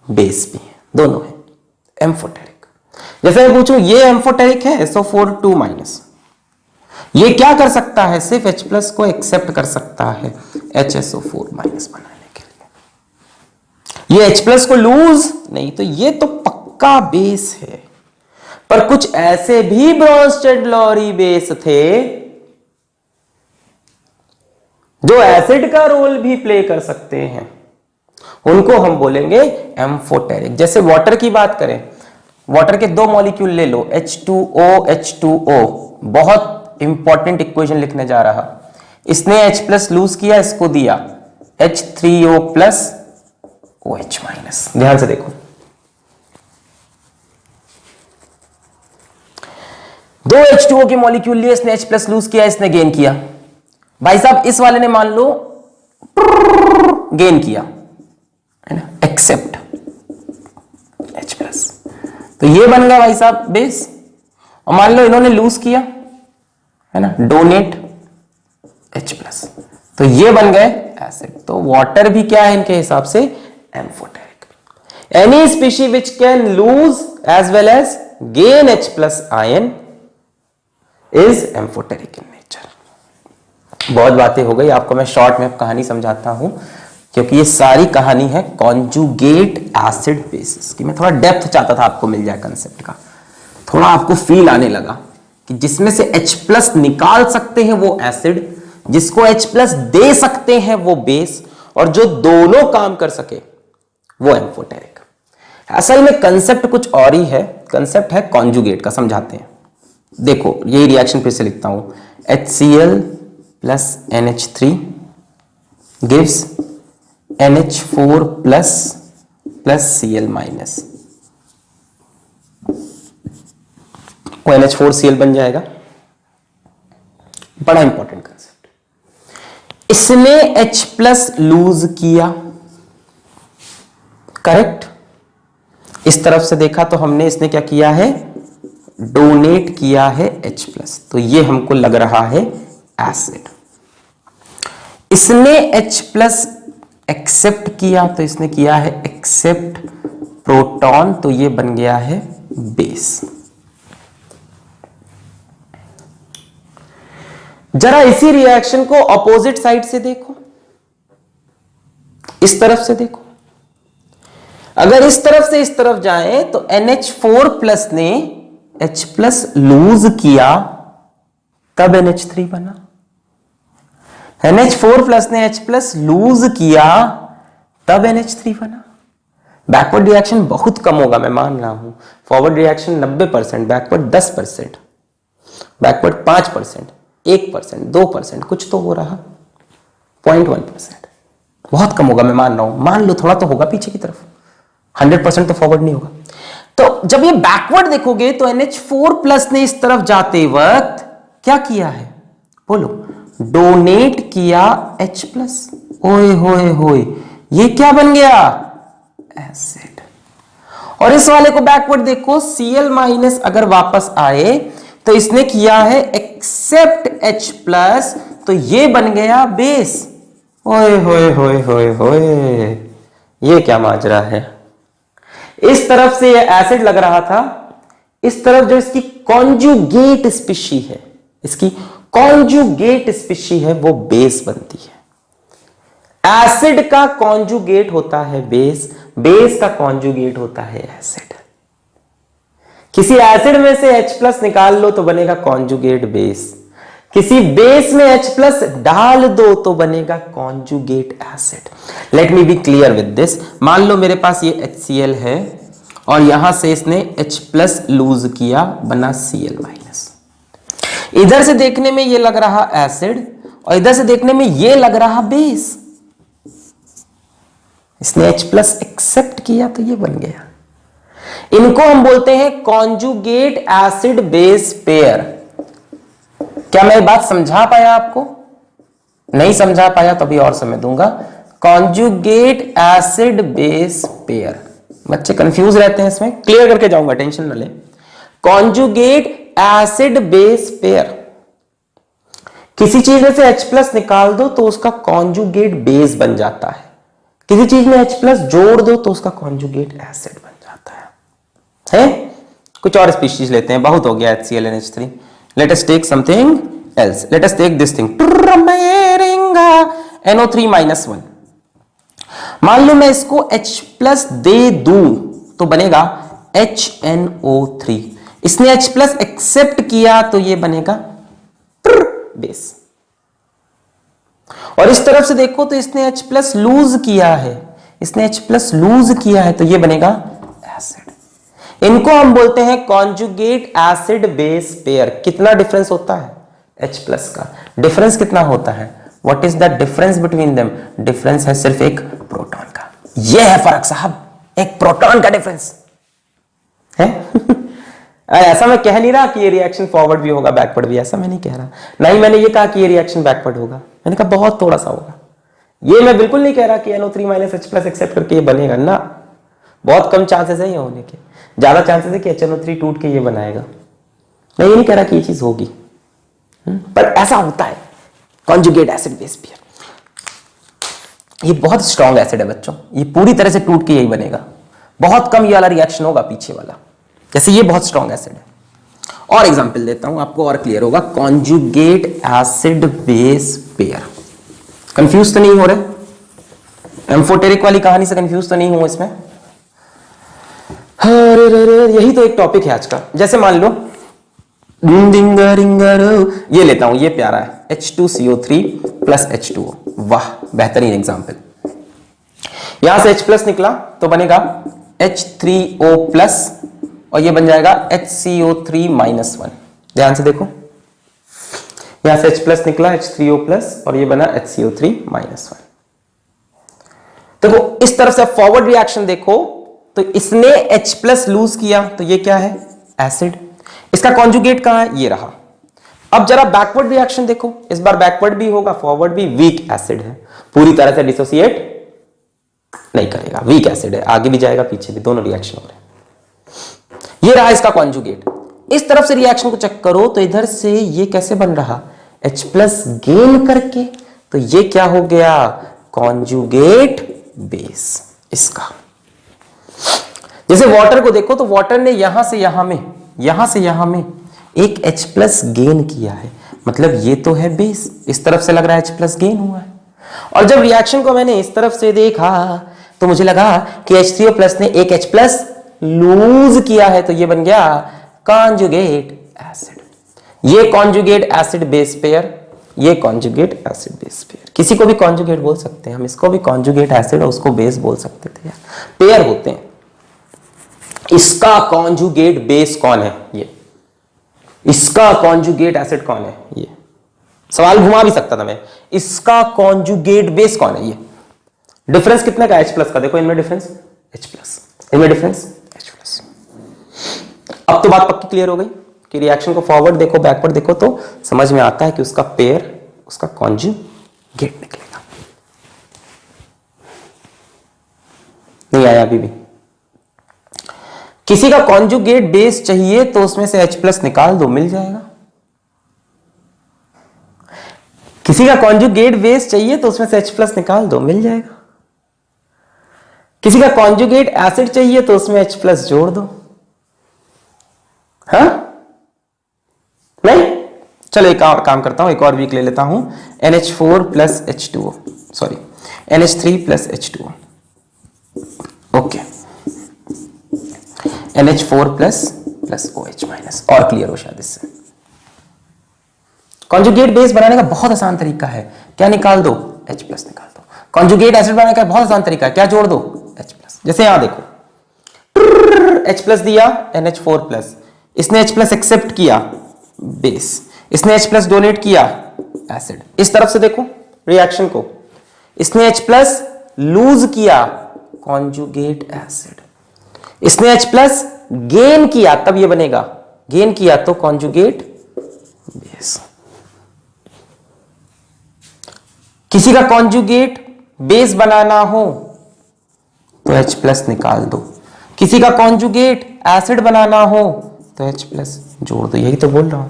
बेस भी है, दोनों है एम्फोटेरिक। जैसे मैं पूछूं ये एम्फोटेरिक है SO4 2 माइनस, ये क्या कर सकता है, सिर्फ H प्लस को एक्सेप्ट कर सकता है HSO4 माइनस बनाने के लिए, ये H प्लस को लूज नहीं, तो ये तो पक्का बेस है। पर कुछ ऐसे भी ब्रॉन्स्टेड-लॉरी बेस थे जो एसिड का रोल भी प्ले कर सकते हैं, उनको हम बोलेंगे एम्फोटेरिक। जैसे वाटर की बात करें, वाटर के दो मॉलिक्यूल ले लो H2O H2O, बहुत इंपॉर्टेंट इक्वेशन लिखने जा रहा, इसने H प्लस लूज किया, इसको दिया H3O प्लस OH माइनस। ध्यान से देखो, दो H2O के मॉलिक्यूल लिए, इसने H प्लस लूज किया, इसने गेन किया। भाई साहब इस वाले ने मान लो गेन किया, है ना, एक्सेप्ट H प्लस, तो ये बन गया भाई साहब बेस। और मान लो इन्होंने लूज किया, है ना, डोनेट H प्लस, तो ये बन गए एसिड। तो वाटर भी क्या है इनके हिसाब से, amphoteric. Any species which can lose as well as gain H plus ion is amphoteric in nature. बहुत बातें हो गई, आपको मैं शॉर्ट में कहानी समझाता हूं, क्योंकि ये सारी कहानी है कॉन्जुगेट एसिड बेसिस की। मैं थोड़ा डेप्थ चाहता था आपको मिल जाए कंसेप्ट का, थोड़ा आपको फील आने लगा कि जिसमें से H प्लस निकाल सकते हैं वो एसिड, जिसको H प्लस दे सकते हैं वो बेस, और जो दोनों काम कर सके वो एम्फोटेरिक। असल में कंसेप्ट कुछ और ही है, कंसेप्ट है कॉन्जुगेट का, समझाते हैं। देखो यही रिएक्शन फिर से लिखता हूं, HCl plus NH3 gives NH4 plus Cl minus, वो NH4Cl बन जाएगा। बड़ा इंपॉर्टेंट कंसेप्ट। इसने H प्लस लूज किया, करेक्ट। इस तरफ से देखा तो हमने इसने क्या किया है, डोनेट किया है H प्लस, तो ये हमको लग रहा है एसिड। इसने H प्लस एक्सेप्ट किया, तो इसने किया है एक्सेप्ट प्रोटॉन, तो ये बन गया है बेस। जरा इसी रिएक्शन को ऑपोजिट साइड से देखो, इस तरफ से देखो। अगर इस तरफ से इस तरफ जाए तो NH4 प्लस ने H प्लस लूज किया, तब NH3 बना। NH4 प्लस ने H प्लस लूज किया, तब NH3 बना। बैकवर्ड रिएक्शन बहुत कम होगा, मैं मान रहा हूं। फॉरवर्ड रिएक्शन 90%, बैकवर्ड 10%, बैकवर्ड 5%, 1%, 2%, कुछ तो हो रहा, 0.1%, बहुत कम होगा, मैं मान रहा हूं। मान लो थोड़ा तो होगा पीछे की तरफ, 100% तो फॉरवर्ड नहीं होगा। तो जब ये बैकवर्ड देखोगे तो NH4 प्लस ने इस तरफ जाते वक्त क्या किया है, बोलो, डोनेट किया H प्लस। ओए होए होए, ये क्या बन गया, एसिड। और इस वाले को बैकवर्ड देखो, Cl माइनस अगर वापस आए तो इसने किया है एक्सेप्ट H प्लस, तो ये बन गया बेस। ओए होए होए होए होए, ये क्या माजरा है। इस तरफ से ये एसिड लग रहा था, इस तरफ जो इसकी कॉन्जुगेट स्पीशी है, इसकी कॉन्जुगेट स्पीशी है, वो बेस बनती है। एसिड का कॉन्जुगेट होता है बेस, बेस का कॉन्जुगेट होता है एसिड। किसी एसिड में से H प्लस निकाल लो तो बनेगा कॉन्जुगेट बेस, किसी बेस में H प्लस डाल दो तो बनेगा conjugate acid. Let me be clear with this. मान लो मेरे पास ये HCl है और यहां से इसने H प्लस लूज किया, बना Cl माइनस। इधर से देखने में ये लग रहा एसिड और इधर से देखने में ये लग रहा बेस। इसने H प्लस एक्सेप्ट किया तो ये बन गया। इनको हम बोलते हैं कॉन्जुगेट एसिड बेस पेयर। क्या मैं बात समझा पाया आपको? नहीं समझा पाया तो अभी और समय दूंगा। कॉन्जुगेट एसिड बेस पेयर, बच्चे कंफ्यूज रहते हैं इसमें, क्लियर करके जाऊंगा, टेंशन न ले। कॉन्जुगेट एसिड बेस पेयर, किसी चीज में से H प्लस निकाल दो तो उसका कॉन्जुगेट बेस बन जाता है, किसी चीज में H प्लस जोड़ दो तो उसका कॉन्जुगेट एसिड बन जाता है? कुछ और स्पीशीज लेते हैं, बहुत हो गया HCl NH3। Let us take something else. Let us take this thing. NO3 minus 1. मान लो मैं इसको H प्लस दे दूं तो बनेगा HNO3। इसने H प्लस एक्सेप्ट किया तो ये बनेगा बेस। और इस तरफ से देखो तो इसने H प्लस लूज किया है, इसने H प्लस लूज किया है तो ये बनेगा एसिड। इनको हम बोलते हैं कॉन्जुगेट एसिड बेस पेयर। कितना डिफरेंस होता है H प्लस का? डिफरेंस कितना होता है? What is the difference between them? Difference है सिर्फ एक प्रोटॉन का। यह है फर्क साहब, एक प्रोटॉन का डिफरेंस है। ऐसा मैं कह नहीं रहा कि ये रिएक्शन फॉरवर्ड भी होगा बैकवर्ड भी, ऐसा मैं नहीं कह रहा। नहीं मैंने ये कहा कि ये रिएक्शन बैकवर्ड होगा, मैंने कहा बहुत थोड़ा सा होगा। ये मैं बिल्कुल नहीं कह रहा कि NO3 minus H plus accept करके ये बनेगा ना, बहुत कम चांसेस है ये होने के, ज्यादा चांसेस है कि HNO3 टूट के ये बनाएगा। मैं ये नहीं कह रहा कि ये चीज होगी, पर ऐसा होता है कॉन्जुगेट एसिड बेस पेयर। ये बहुत स्ट्रॉन्ग एसिड है बच्चों, ये पूरी तरह से टूट के यही बनेगा। बहुत कम ये वाला रिएक्शन होगा पीछे वाला, जैसे ये बहुत स्ट्रॉन्ग एसिड है। और एग्जांपल देता हूं आपको और क्लियर होगा। Conjugate acid base pair. Confuse तो नहीं हो रहे? एम्फोटेरिक वाली कहानी से कंफ्यूज तो नहीं हूं इसमें? यही तो एक टॉपिक है आज का। जैसे मान लो ये लेता हूं, ये प्यारा है, H2CO3 प्लस H2O। वाह बेहतरीन एग्जाम्पल। यहां से H प्लस निकला तो बनेगा H3O प्लस और ये बन जाएगा HCO3 माइनस 1। ध्यान से देखो, यहां से H प्लस निकला H3O प्लस और ये बना HCO3 माइनस 1। देखो इस तरफ से फॉरवर्ड रिएक्शन देखो तो इसने H प्लस लूज किया तो ये क्या है, एसिड। इसका कॉन्जुगेट कहां है, ये रहा। अब जरा बैकवर्ड रिएक्शन देखो, इस बार बैकवर्ड भी होगा फॉरवर्ड भी, वीक एसिड है, पूरी तरह से डिसोसिएट नहीं करेगा, वीक एसिड है, आगे भी जाएगा पीछे भी, दोनों रिएक्शन हो रहे हैं। ये रहा इसका कॉन्जुगेट। इस तरफ से रिएक्शन को चेक करो तो इधर से ये कैसे बन रहा, H प्लस गेन करके, तो ये क्या हो गया, कॉन्जुगेट बेस इसका। जैसे वाटर को देखो तो वाटर ने यहां से यहां में, यहां से यहां में एक H प्लस गेन किया है, मतलब ये तो है बेस, इस तरफ से लग रहा है H प्लस गेन हुआ है। और जब रिएक्शन को मैंने इस तरफ से देखा तो मुझे लगा कि H3O प्लस ने एक H प्लस लूज किया है, तो ये बन गया कॉन्जुगेट एसिड। ये कॉन्जुगेट एसिड बेस पेयर, ये कॉन्जुगेट एसिड बेस पेयर, किसी को भी कॉन्जुगेट बोल सकते हैं हम, इसको भी कॉन्जुगेट एसिड और उसको बेस बोल सकते थे, पेयर होते हैं। इसका कॉन्जुगेट बेस कौन है, ये, इसका कॉन्जुगेट एसिड कौन है, ये सवाल घुमा भी सकता था मैं, इसका कॉन्जुगेट बेस कौन है, ये डिफरेंस कितने का, H प्लस का, देखो इनमें डिफरेंस H प्लस, इनमें डिफरेंस H प्लस। अब तो बात पक्की क्लियर हो गई कि रिएक्शन को फॉरवर्ड देखो बैकवर्ड देखो तो समझ में आता है कि उसका पेयर, उसका कॉन्जुगेट निकलेगा। नहीं आया अभी भी? किसी का कॉन्जुगेट बेस चाहिए तो उसमें से H प्लस निकाल दो, मिल जाएगा। किसी का कॉन्जुगेट बेस चाहिए तो उसमें से H प्लस निकाल दो, मिल जाएगा। किसी का कॉन्जुगेट एसिड चाहिए तो उसमें H प्लस जोड़ दो, हाँ नहीं? चलो एक और काम करता हूं, एक और वीक ले लेता हूं, NH4 plus H2O, sorry NH3 plus H2O, okay, NH4 plus OH minus, और क्लियर हो शायद इससे। कॉन्जुगेट बेस बनाने का बहुत आसान तरीका है, क्या निकाल दो, H प्लस निकाल दो। कॉन्जुगेट एसिड बनाने का बहुत आसान तरीका है, क्या जोड़ दो, H प्लस। जैसे यहां देखो H प्लस दिया NH4 प्लस, इसने H प्लस एक्सेप्ट किया बेस, इसने H प्लस डोनेट किया एसिड। इस तरफ से देखो रिएक्शन को, इसने H प्लस लूज किया कॉन्जुगेट एसिड, इसने H प्लस गेन किया तब ये बनेगा, गेन किया तो कॉन्जुगेट बेस। किसी का कॉन्जुगेट बेस बनाना हो तो H प्लस निकाल दो, किसी का कॉन्जुगेट एसिड बनाना हो तो H प्लस जोड़ दो, यही तो बोल रहा हूं।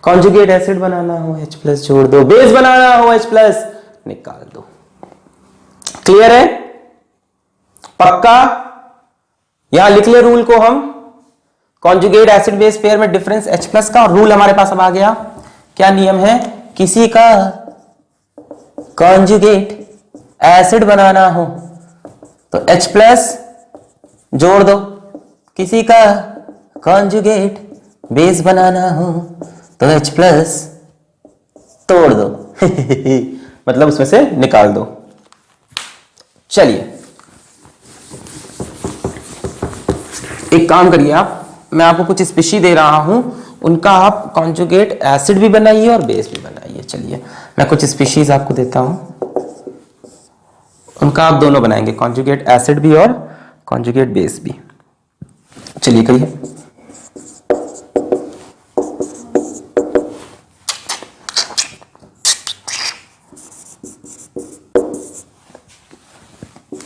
कॉन्जुगेट एसिड बनाना हो H प्लस जोड़ दो, बेस बनाना हो H प्लस निकाल दो। क्लियर है? पक्का? यहां लिख ले रूल को हम, कॉन्जुगेट एसिड बेस पेयर में डिफरेंस H प्लस का, और रूल हमारे पास अब आ गया। क्या नियम है? किसी का कॉन्जुगेट एसिड बनाना हो तो H प्लस जोड़ दो, किसी का कॉन्जुगेट बेस बनाना हो तो H प्लस तोड़ दो मतलब उसमें से निकाल दो। चलिए एक काम करिए आप, मैं आपको कुछ स्पीशी दे रहा हूं, उनका आप कॉन्जुगेट एसिड भी बनाइए और बेस भी बनाइए। चलिए मैं कुछ स्पीशीज आपको देता हूं, उनका आप दोनों बनाएंगे, कॉन्जुगेट एसिड भी और कॉन्जुगेट बेस भी। चलिए करिए।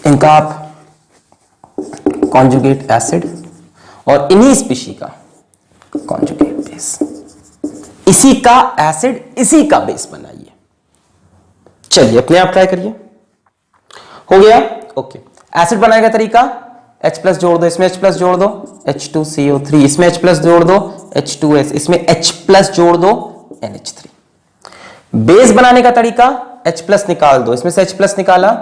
इनका आप कॉन्जुगेट एसिड और इन्हीं स्पीशी का कॉन्जुगेट बेस, इसी का एसिड इसी का बेस बनाइए। चलिए अपने आप ट्राई करिए। हो गया? ओके। एसिड बनाने का तरीका, H प्लस जोड़ दो, इसमें H प्लस जोड़ दो H2CO3, इसमें H प्लस जोड़ दो H2S, इसमें H प्लस जोड़ दो NH3। बेस बनाने का तरीका, H प्लस निकाल दो, इसमें से H प्लस निकाला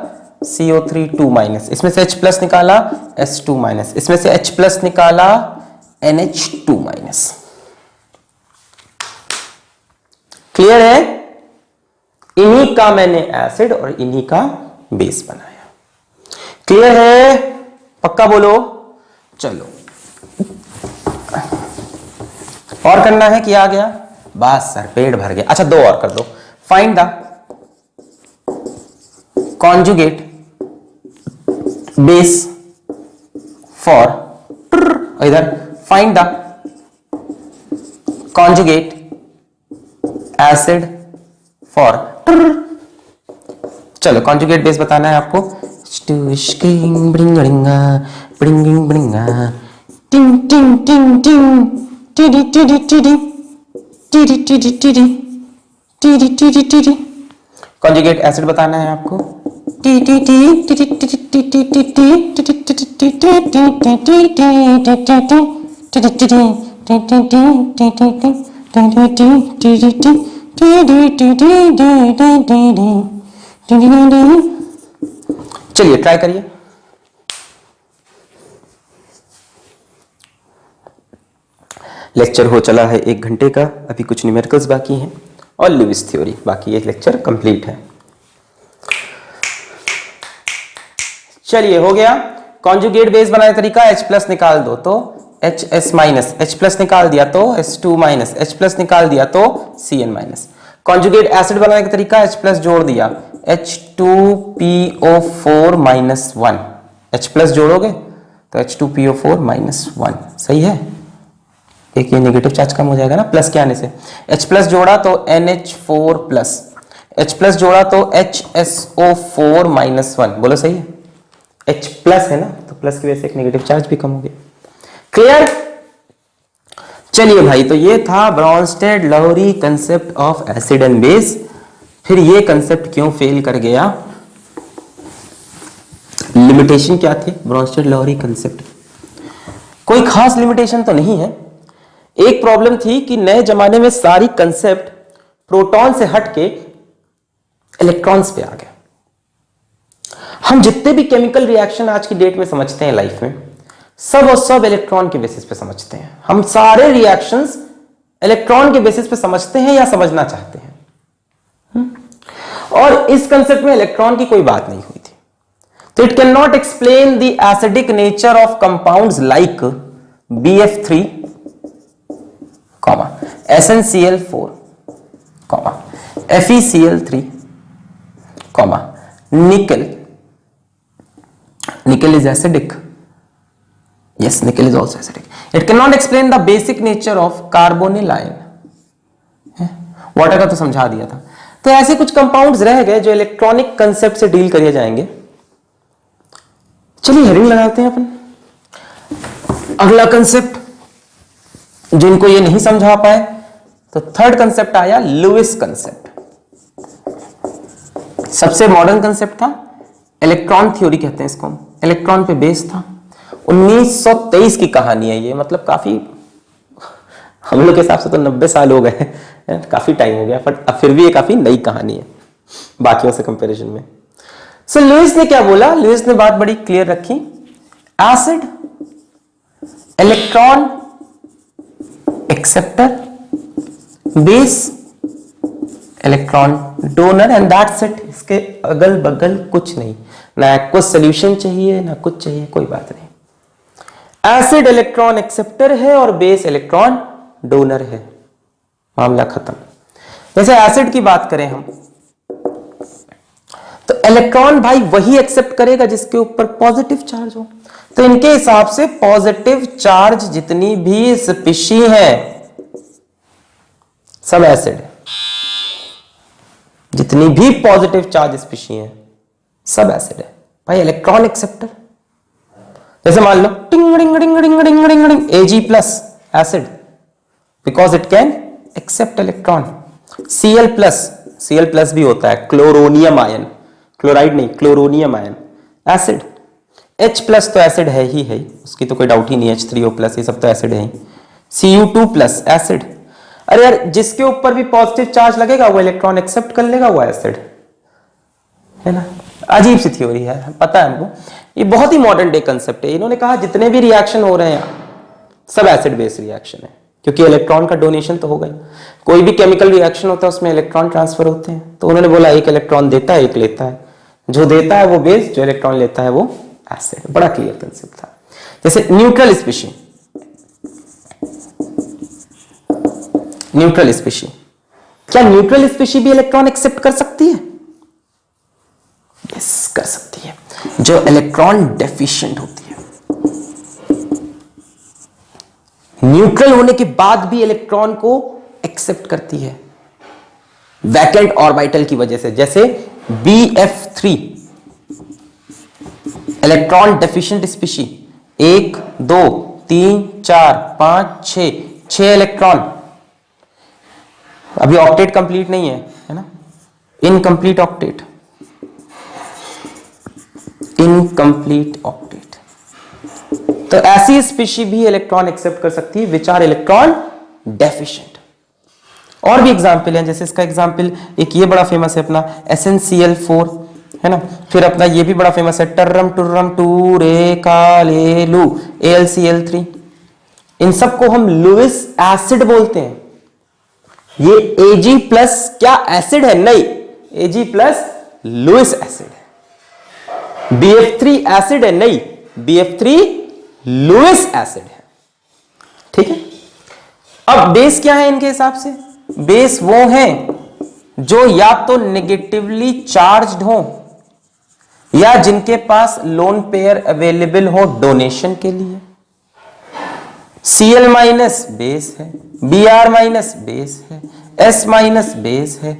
CO3 2 माइनस, इसमें से H प्लस निकाला S2 माइनस, इसमें से H प्लस निकाला NH2 माइनस। क्लियर है? इन्हीं का मैंने एसिड और इन्हीं का बेस बनाया। क्लियर है? पक्का बोलो। चलो और करना है कि आ गया? बस सर पेट भर गया। अच्छा दो और कर दो। Find the conjugate base for, इधर find the conjugate acid for. चलो कॉन्जुगेट बेस बताना है आपको। कॉन्जुगेट एसिड बताना है आपको। चलिए ट्राई करिए। लेक्चर हो चला है 1 घंटे का, अभी कुछ न्यूमेरिकल्स बाकी हैं और लुईस थ्योरी बाकी, ये लेक्चर कंप्लीट है। चलिए हो गया। कॉन्जुगेट बेस बनाने का तरीका, H प्लस निकाल दो तो HS माइनस, H प्लस निकाल दिया तो S2 माइनस, H प्लस निकाल दिया तो Cn माइनस। कॉन्जुगेट एसिड बनाने का तरीका, H प्लस जोड़ दिया H2PO4 माइनस 1, H प्लस जोड़ोगे तो H2PO4 माइनस 1, सही है। एक ये नेगेटिव चार्ज कम हो जाएगा ना प्लस के आने से। H प्लस जोड़ा तो NH4 प्लस, H प्लस जोड़ा तो HSO4 माइनस 1, बोलो सही है। H प्लस है ना तो प्लस की वजह से एक नेगेटिव चार्ज भी कम हो गया। क्लियर? चलिए भाई, तो ये था Bronsted Lowry concept of acid and base. फिर ये कंसेप्ट क्यों फेल कर गया, लिमिटेशन क्या थे ब्रॉन्स्टेड लॉरी कंसेप्ट? कोई खास लिमिटेशन तो नहीं है। एक प्रॉब्लम थी कि नए जमाने में सारी कंसेप्ट प्रोटॉन से हटके इलेक्ट्रॉन्स पे आ गए। हम जितने भी केमिकल रिएक्शन आज की डेट में समझते हैं लाइफ में, सब और सब इलेक्ट्रॉन के बेसिस पे समझते हैं। हम सारे रिएक्शंस इलेक्ट्रॉन के बेसिस पे समझते हैं या समझना चाहते हैं। और इस कंसेप्ट में इलेक्ट्रॉन की कोई बात नहीं हुई थी। तो it can not explain the acidic nature of compounds like BF3, SnCl4, FeCl3, nickel is acidic. Yes, nickel is also acidic. It cannot explain the basic nature of carbonyl ion. Water का तो समझा दिया था। तो ऐसे कुछ compounds रह गए जो इलेक्ट्रॉनिक कंसेप्ट से डील करिए जाएंगे। चलिए हेडिंग लगाते हैं अपन। अगला कंसेप्ट जिनको ये नहीं समझा पाए, तो थर्ड कंसेप्ट आया लुईस कंसेप्ट। सबसे मॉडर्न कंसेप्ट था, इलेक्ट्रॉन थ्योरी कहते हैं इसको, इलेक्ट्रॉन पे बेस था। 1923 की कहानी है ये, मतलब काफी, हम लोग के हिसाब से तो 90 साल हो गए, काफी टाइम हो गया, बट फिर भी ये काफी नई कहानी है बाकियों से कंपैरिजन में। सो लुईस ने क्या बोला, लुईस ने बात बड़ी क्लियर रखी, acid electron acceptor, base electron donor, and that's it. इसके अगल बगल कुछ नहीं, ना कुछ सोल्यूशन चाहिए ना कुछ चाहिए, कोई बात नहीं। एसिड इलेक्ट्रॉन एक्सेप्टर है और बेस इलेक्ट्रॉन डोनर है, मामला खत्म। जैसे एसिड की बात करें हम, तो इलेक्ट्रॉन भाई वही एक्सेप्ट करेगा जिसके ऊपर पॉजिटिव चार्ज हो। तो इनके हिसाब से पॉजिटिव चार्ज जितनी भी स्पीशी है सब एसिड है, जितनी भी पॉजिटिव चार्ज स्पीशी है सब एसिड है भाई। इलेक्ट्रॉन एक्सेप्टर, जैसे मान लो टिंग डिंग डिंग डिंग डिंग डिंग डिंग Ag plus acid, because it can accept electron. Cl plus भी होता है, क्लोरोनियम आयन, क्लोराइड नहीं chloronium ion, acid. H plus तो एसिड है ही है, उसकी तो कोई डाउट ही नहीं है, H3O प्लस ये सब तो एसिड है। Cu2 plus acid. अरे यार जिसके ऊपर भी पॉजिटिव चार्ज लगेगा वो इलेक्ट्रॉन एक्सेप्ट कर लेगा, वो एसिड है ना। अजीब सी थ्योरी है, पता है हमको, ये बहुत ही मॉडर्न डे कंसेप्ट है। इन्होंने कहा जितने भी रिएक्शन हो रहे हैं सब एसिड बेस्ड रिएक्शन है, क्योंकि इलेक्ट्रॉन का डोनेशन तो हो गया। कोई भी केमिकल रिएक्शन होता है उसमें इलेक्ट्रॉन ट्रांसफर होते हैं, तो उन्होंने बोला एक इलेक्ट्रॉन देता है एक लेता है, जो देता है वो बेस, जो इलेक्ट्रॉन लेता है वो एसिड। बड़ा क्लियर कंसेप्ट था। जैसे न्यूट्रल स्पीशी, न्यूट्रल स्पीशी, क्या न्यूट्रल स्पीशी भी इलेक्ट्रॉन एक्सेप्ट कर सकती है? यस, कर सकती है, जो इलेक्ट्रॉन डेफिशिएंट होती है। न्यूट्रल होने के बाद भी इलेक्ट्रॉन को एक्सेप्ट करती है वैकेंट ऑर्बिटल की वजह से। जैसे BF3 electron deficient species, 1 2 3 4 5 6 electron. अभी ऑक्टेट कंप्लीट नहीं है ना, इनकंप्लीट ऑक्टेट, इनकंप्लीट ऑक्टेट। तो ऐसी स्पीशी भी इलेक्ट्रॉन एक्सेप्ट कर सकती है विच आर इलेक्ट्रॉन डेफिशिएंट। और भी एग्जाम्पल हैं, जैसे इसका एग्जाम्पल एक ये बड़ा फेमस है अपना SnCl4 है ना, फिर अपना ये भी बड़ा फेमस है टर्रम टुर्रम टूरे कालेलू AlCl3। इन सबको हम लुईस एसिड बोलते हैं। ये Ag प्लस क्या एसिड है? नहीं, Ag प्लस लुईस एसिड है। BF3 एसिड है? नहीं, BF3 लुईस एसिड है। ठीक है। अब बेस क्या है इनके हिसाब से? बेस वो हैं जो या तो नेगेटिवली चार्ज्ड हो या जिनके पास लोन पेयर अवेलेबल हो डोनेशन के लिए। Cl माइनस बेस है, Br माइनस बेस है, S माइनस बेस है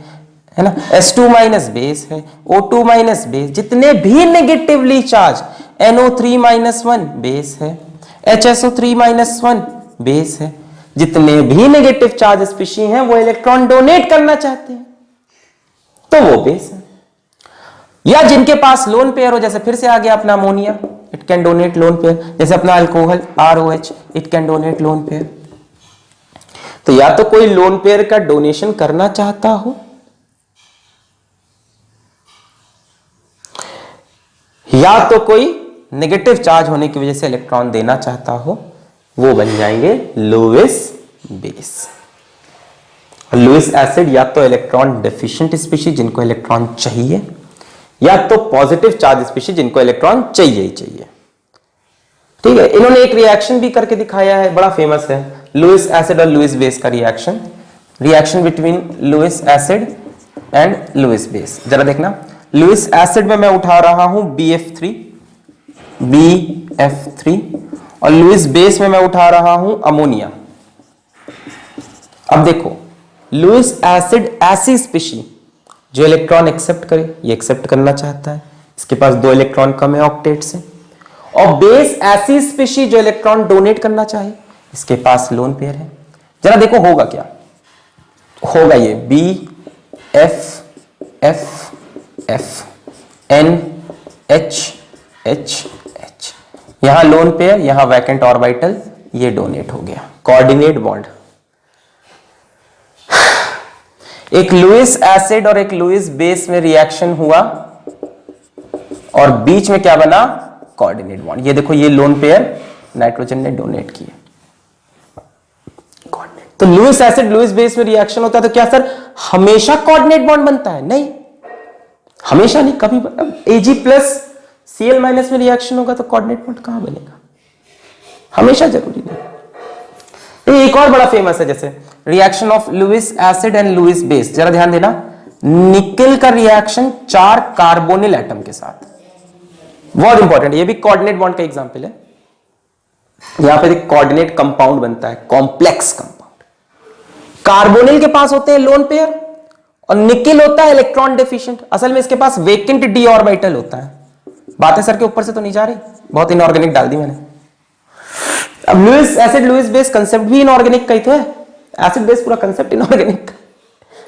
ना, S2 माइनस बेस है, O2 माइनस बेस, जितने भी negatively charge, NO3 minus 1 base है, HSO3 माइनस 1 बेस है। जितने भी नेगेटिव चार्ज स्पीशी हैं वो इलेक्ट्रॉन डोनेट करना चाहते हैं तो वो बेस है। या जिनके पास लोन पेयर हो, जैसे फिर से आ गया अपना ammonia, it can donate lone pair. जैसे अपना alcohol ROH, it can donate lone pair. तो या तो कोई लोन पेयर का डोनेशन करना चाहता हो, या तो कोई नेगेटिव चार्ज होने की वजह से इलेक्ट्रॉन देना चाहता हो, वो बन जाएंगे लुईस बेस। लुईस एसिड या तो इलेक्ट्रॉन डेफिशिएंट स्पीशी जिनको इलेक्ट्रॉन चाहिए, या तो पॉजिटिव चार्ज स्पीशी जिनको इलेक्ट्रॉन चाहिए ही चाहिए। ठीक है। इन्होंने एक रिएक्शन भी करके दिखाया है, बड़ा फेमस है, लुईस एसिड और लुईस बेस का reaction, reaction between Lewis acid and Lewis base. जरा देखना, लुईस एसिड में मैं उठा रहा हूं BF3 और लुईस बेस में मैं उठा रहा हूं अमोनिया। अब देखो, लुईस एसिड ऐसी स्पीशी जो इलेक्ट्रॉन एक्सेप्ट करे, ये एक्सेप्ट करना चाहता है, इसके पास 2 इलेक्ट्रॉन कम है ऑक्टेट से। और बेस ऐसी स्पीशी जो इलेक्ट्रॉन डोनेट करना चाहे, इसके पास लोन पेयर है। जरा देखो होगा क्या, होगा ये BFFFNHHH, यहां लोन पेयर, यहां वैकेंट ऑर्बिटल, ये डोनेट हो गया, कोऑर्डिनेट बॉन्ड। एक लुईस एसिड और एक लुईस बेस में रिएक्शन हुआ और बीच में क्या बना? Coordinate bond. ये देखो, ये लोन पेयर नाइट्रोजन ने डोनेट किया। तो लुईस एसिड लुईस बेस में रिएक्शन होता है तो क्या सर हमेशा कोऑर्डिनेट बॉन्ड बनता है? नहीं, हमेशा नहीं, कभी। Ag प्लस Cl माइनस में रिएक्शन होगा तो कोऑर्डिनेट बॉन्ड कहां बनेगा? हमेशा जरूरी नहीं। एक और बड़ा फेमस है, जैसे reaction of Lewis acid and Lewis base. जरा ध्यान देना, निकेल का रिएक्शन 4 कार्बोनिल एटम के साथ, बहुत इंपॉर्टेंट, ये भी कोऑर्डिनेट बॉन्ड का एग्जांपल है। यहां पर एक कोऑर्डिनेट कंपाउंड बनता है, कॉम्प्लेक्स कंपाउंड। कार्बोनिल के पास होते हैं लोन पेयर और निकेल होता है इलेक्ट्रॉन डेफिशिएंट। असल में इसके पास वेकेंट डी ऑर्बिटल होता है। बातें सर के ऊपर से तो नहीं जा रही, बहुत इनऑर्गेनिक डाल दी मैंने। अब Lewis acid Lewis base concept भी इनऑर्गेनिक का ही तो है, एसिड बेस पूरा कंसेप्ट इनऑर्गेनिक का।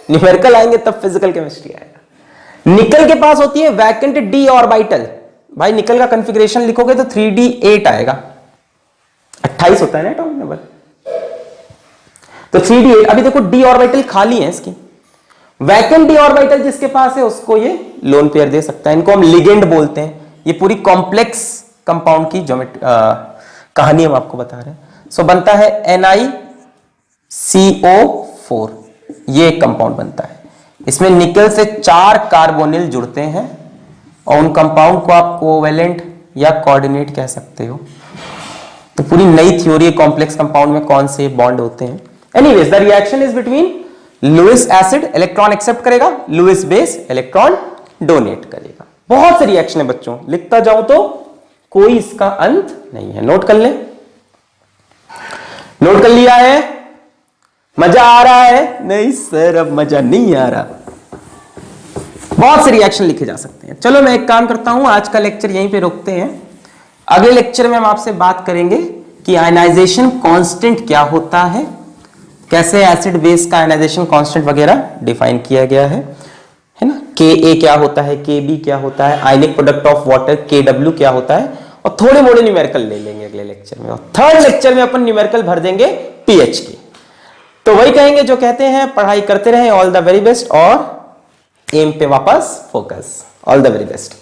न्यूमेरिकल आएंगे तब फिजिकल केमिस्ट्री आएगा। निकल के पास होती है वैकेंट डी ऑर्बिटल। भाई निकल का कॉन्फ़िगरेशन लिखोगे तो 3d8 आएगा, 28 होता है ना एटॉमिक नंबर, तो 3d8। अभी देखो डी ऑर्बिटल खाली है इसकी, वैकेंट डी ऑर्बिटल जिसके पास है उसको ये लोन पेयर दे सकता है। इनको हम लिगेंड बोलते हैं। ये पूरी कॉम्प्लेक्स कंपाउंड की कहानी हम आपको बता रहे हैं। सो बनता है NiCO4, ये एक कंपाउंड बनता है। इसमें निकल से 4 कार्बोनिल जुड़ते हैं और उन कंपाउंड को आप कोवेलेंट या कोऑर्डिनेट कह सकते हो। तो पूरी नई थ्योरी है कॉम्प्लेक्स कंपाउंड में कौन से बॉन्ड होते हैं। Anyways the reaction is between Lewis acid electron accept करेगा, लुईस बेस इलेक्ट्रॉन डोनेट करेगा। बहुत से रिएक्शन है बच्चों, लिखता जाऊं तो कोई इसका अंत नहीं है। नोट कर ले, नोट कर लिया है? मजा आ रहा है? नहीं सर अब मजा नहीं आ रहा। बहुत से रिएक्शन लिखे जा सकते हैं। चलो मैं एक काम करता हूं, आज का लेक्चर यहीं पे रोकते हैं। अगले लेक्चर में हम आपसे बात करेंगे कि आयनाइजेशन कांस्टेंट क्या होता है, कैसे एसिड बेस का आयनाइजेशन कांस्टेंट वगैरह डिफाइन किया गया है ना। Ka क्या होता है, Kb क्या होता है, ionic product of water Kw क्या होता है, और थोड़े मोड़े न्यूमेरिकल ले लेंगे अगले लेक्चर में। और थर्ड लेक्चर में अपन न्यूमेरिकल भर देंगे पीएच की। तो वही कहेंगे जो कहते हैं, पढ़ाई करते रहें, ऑल द वेरी बेस्ट, और एम पे वापस focus. All the very best.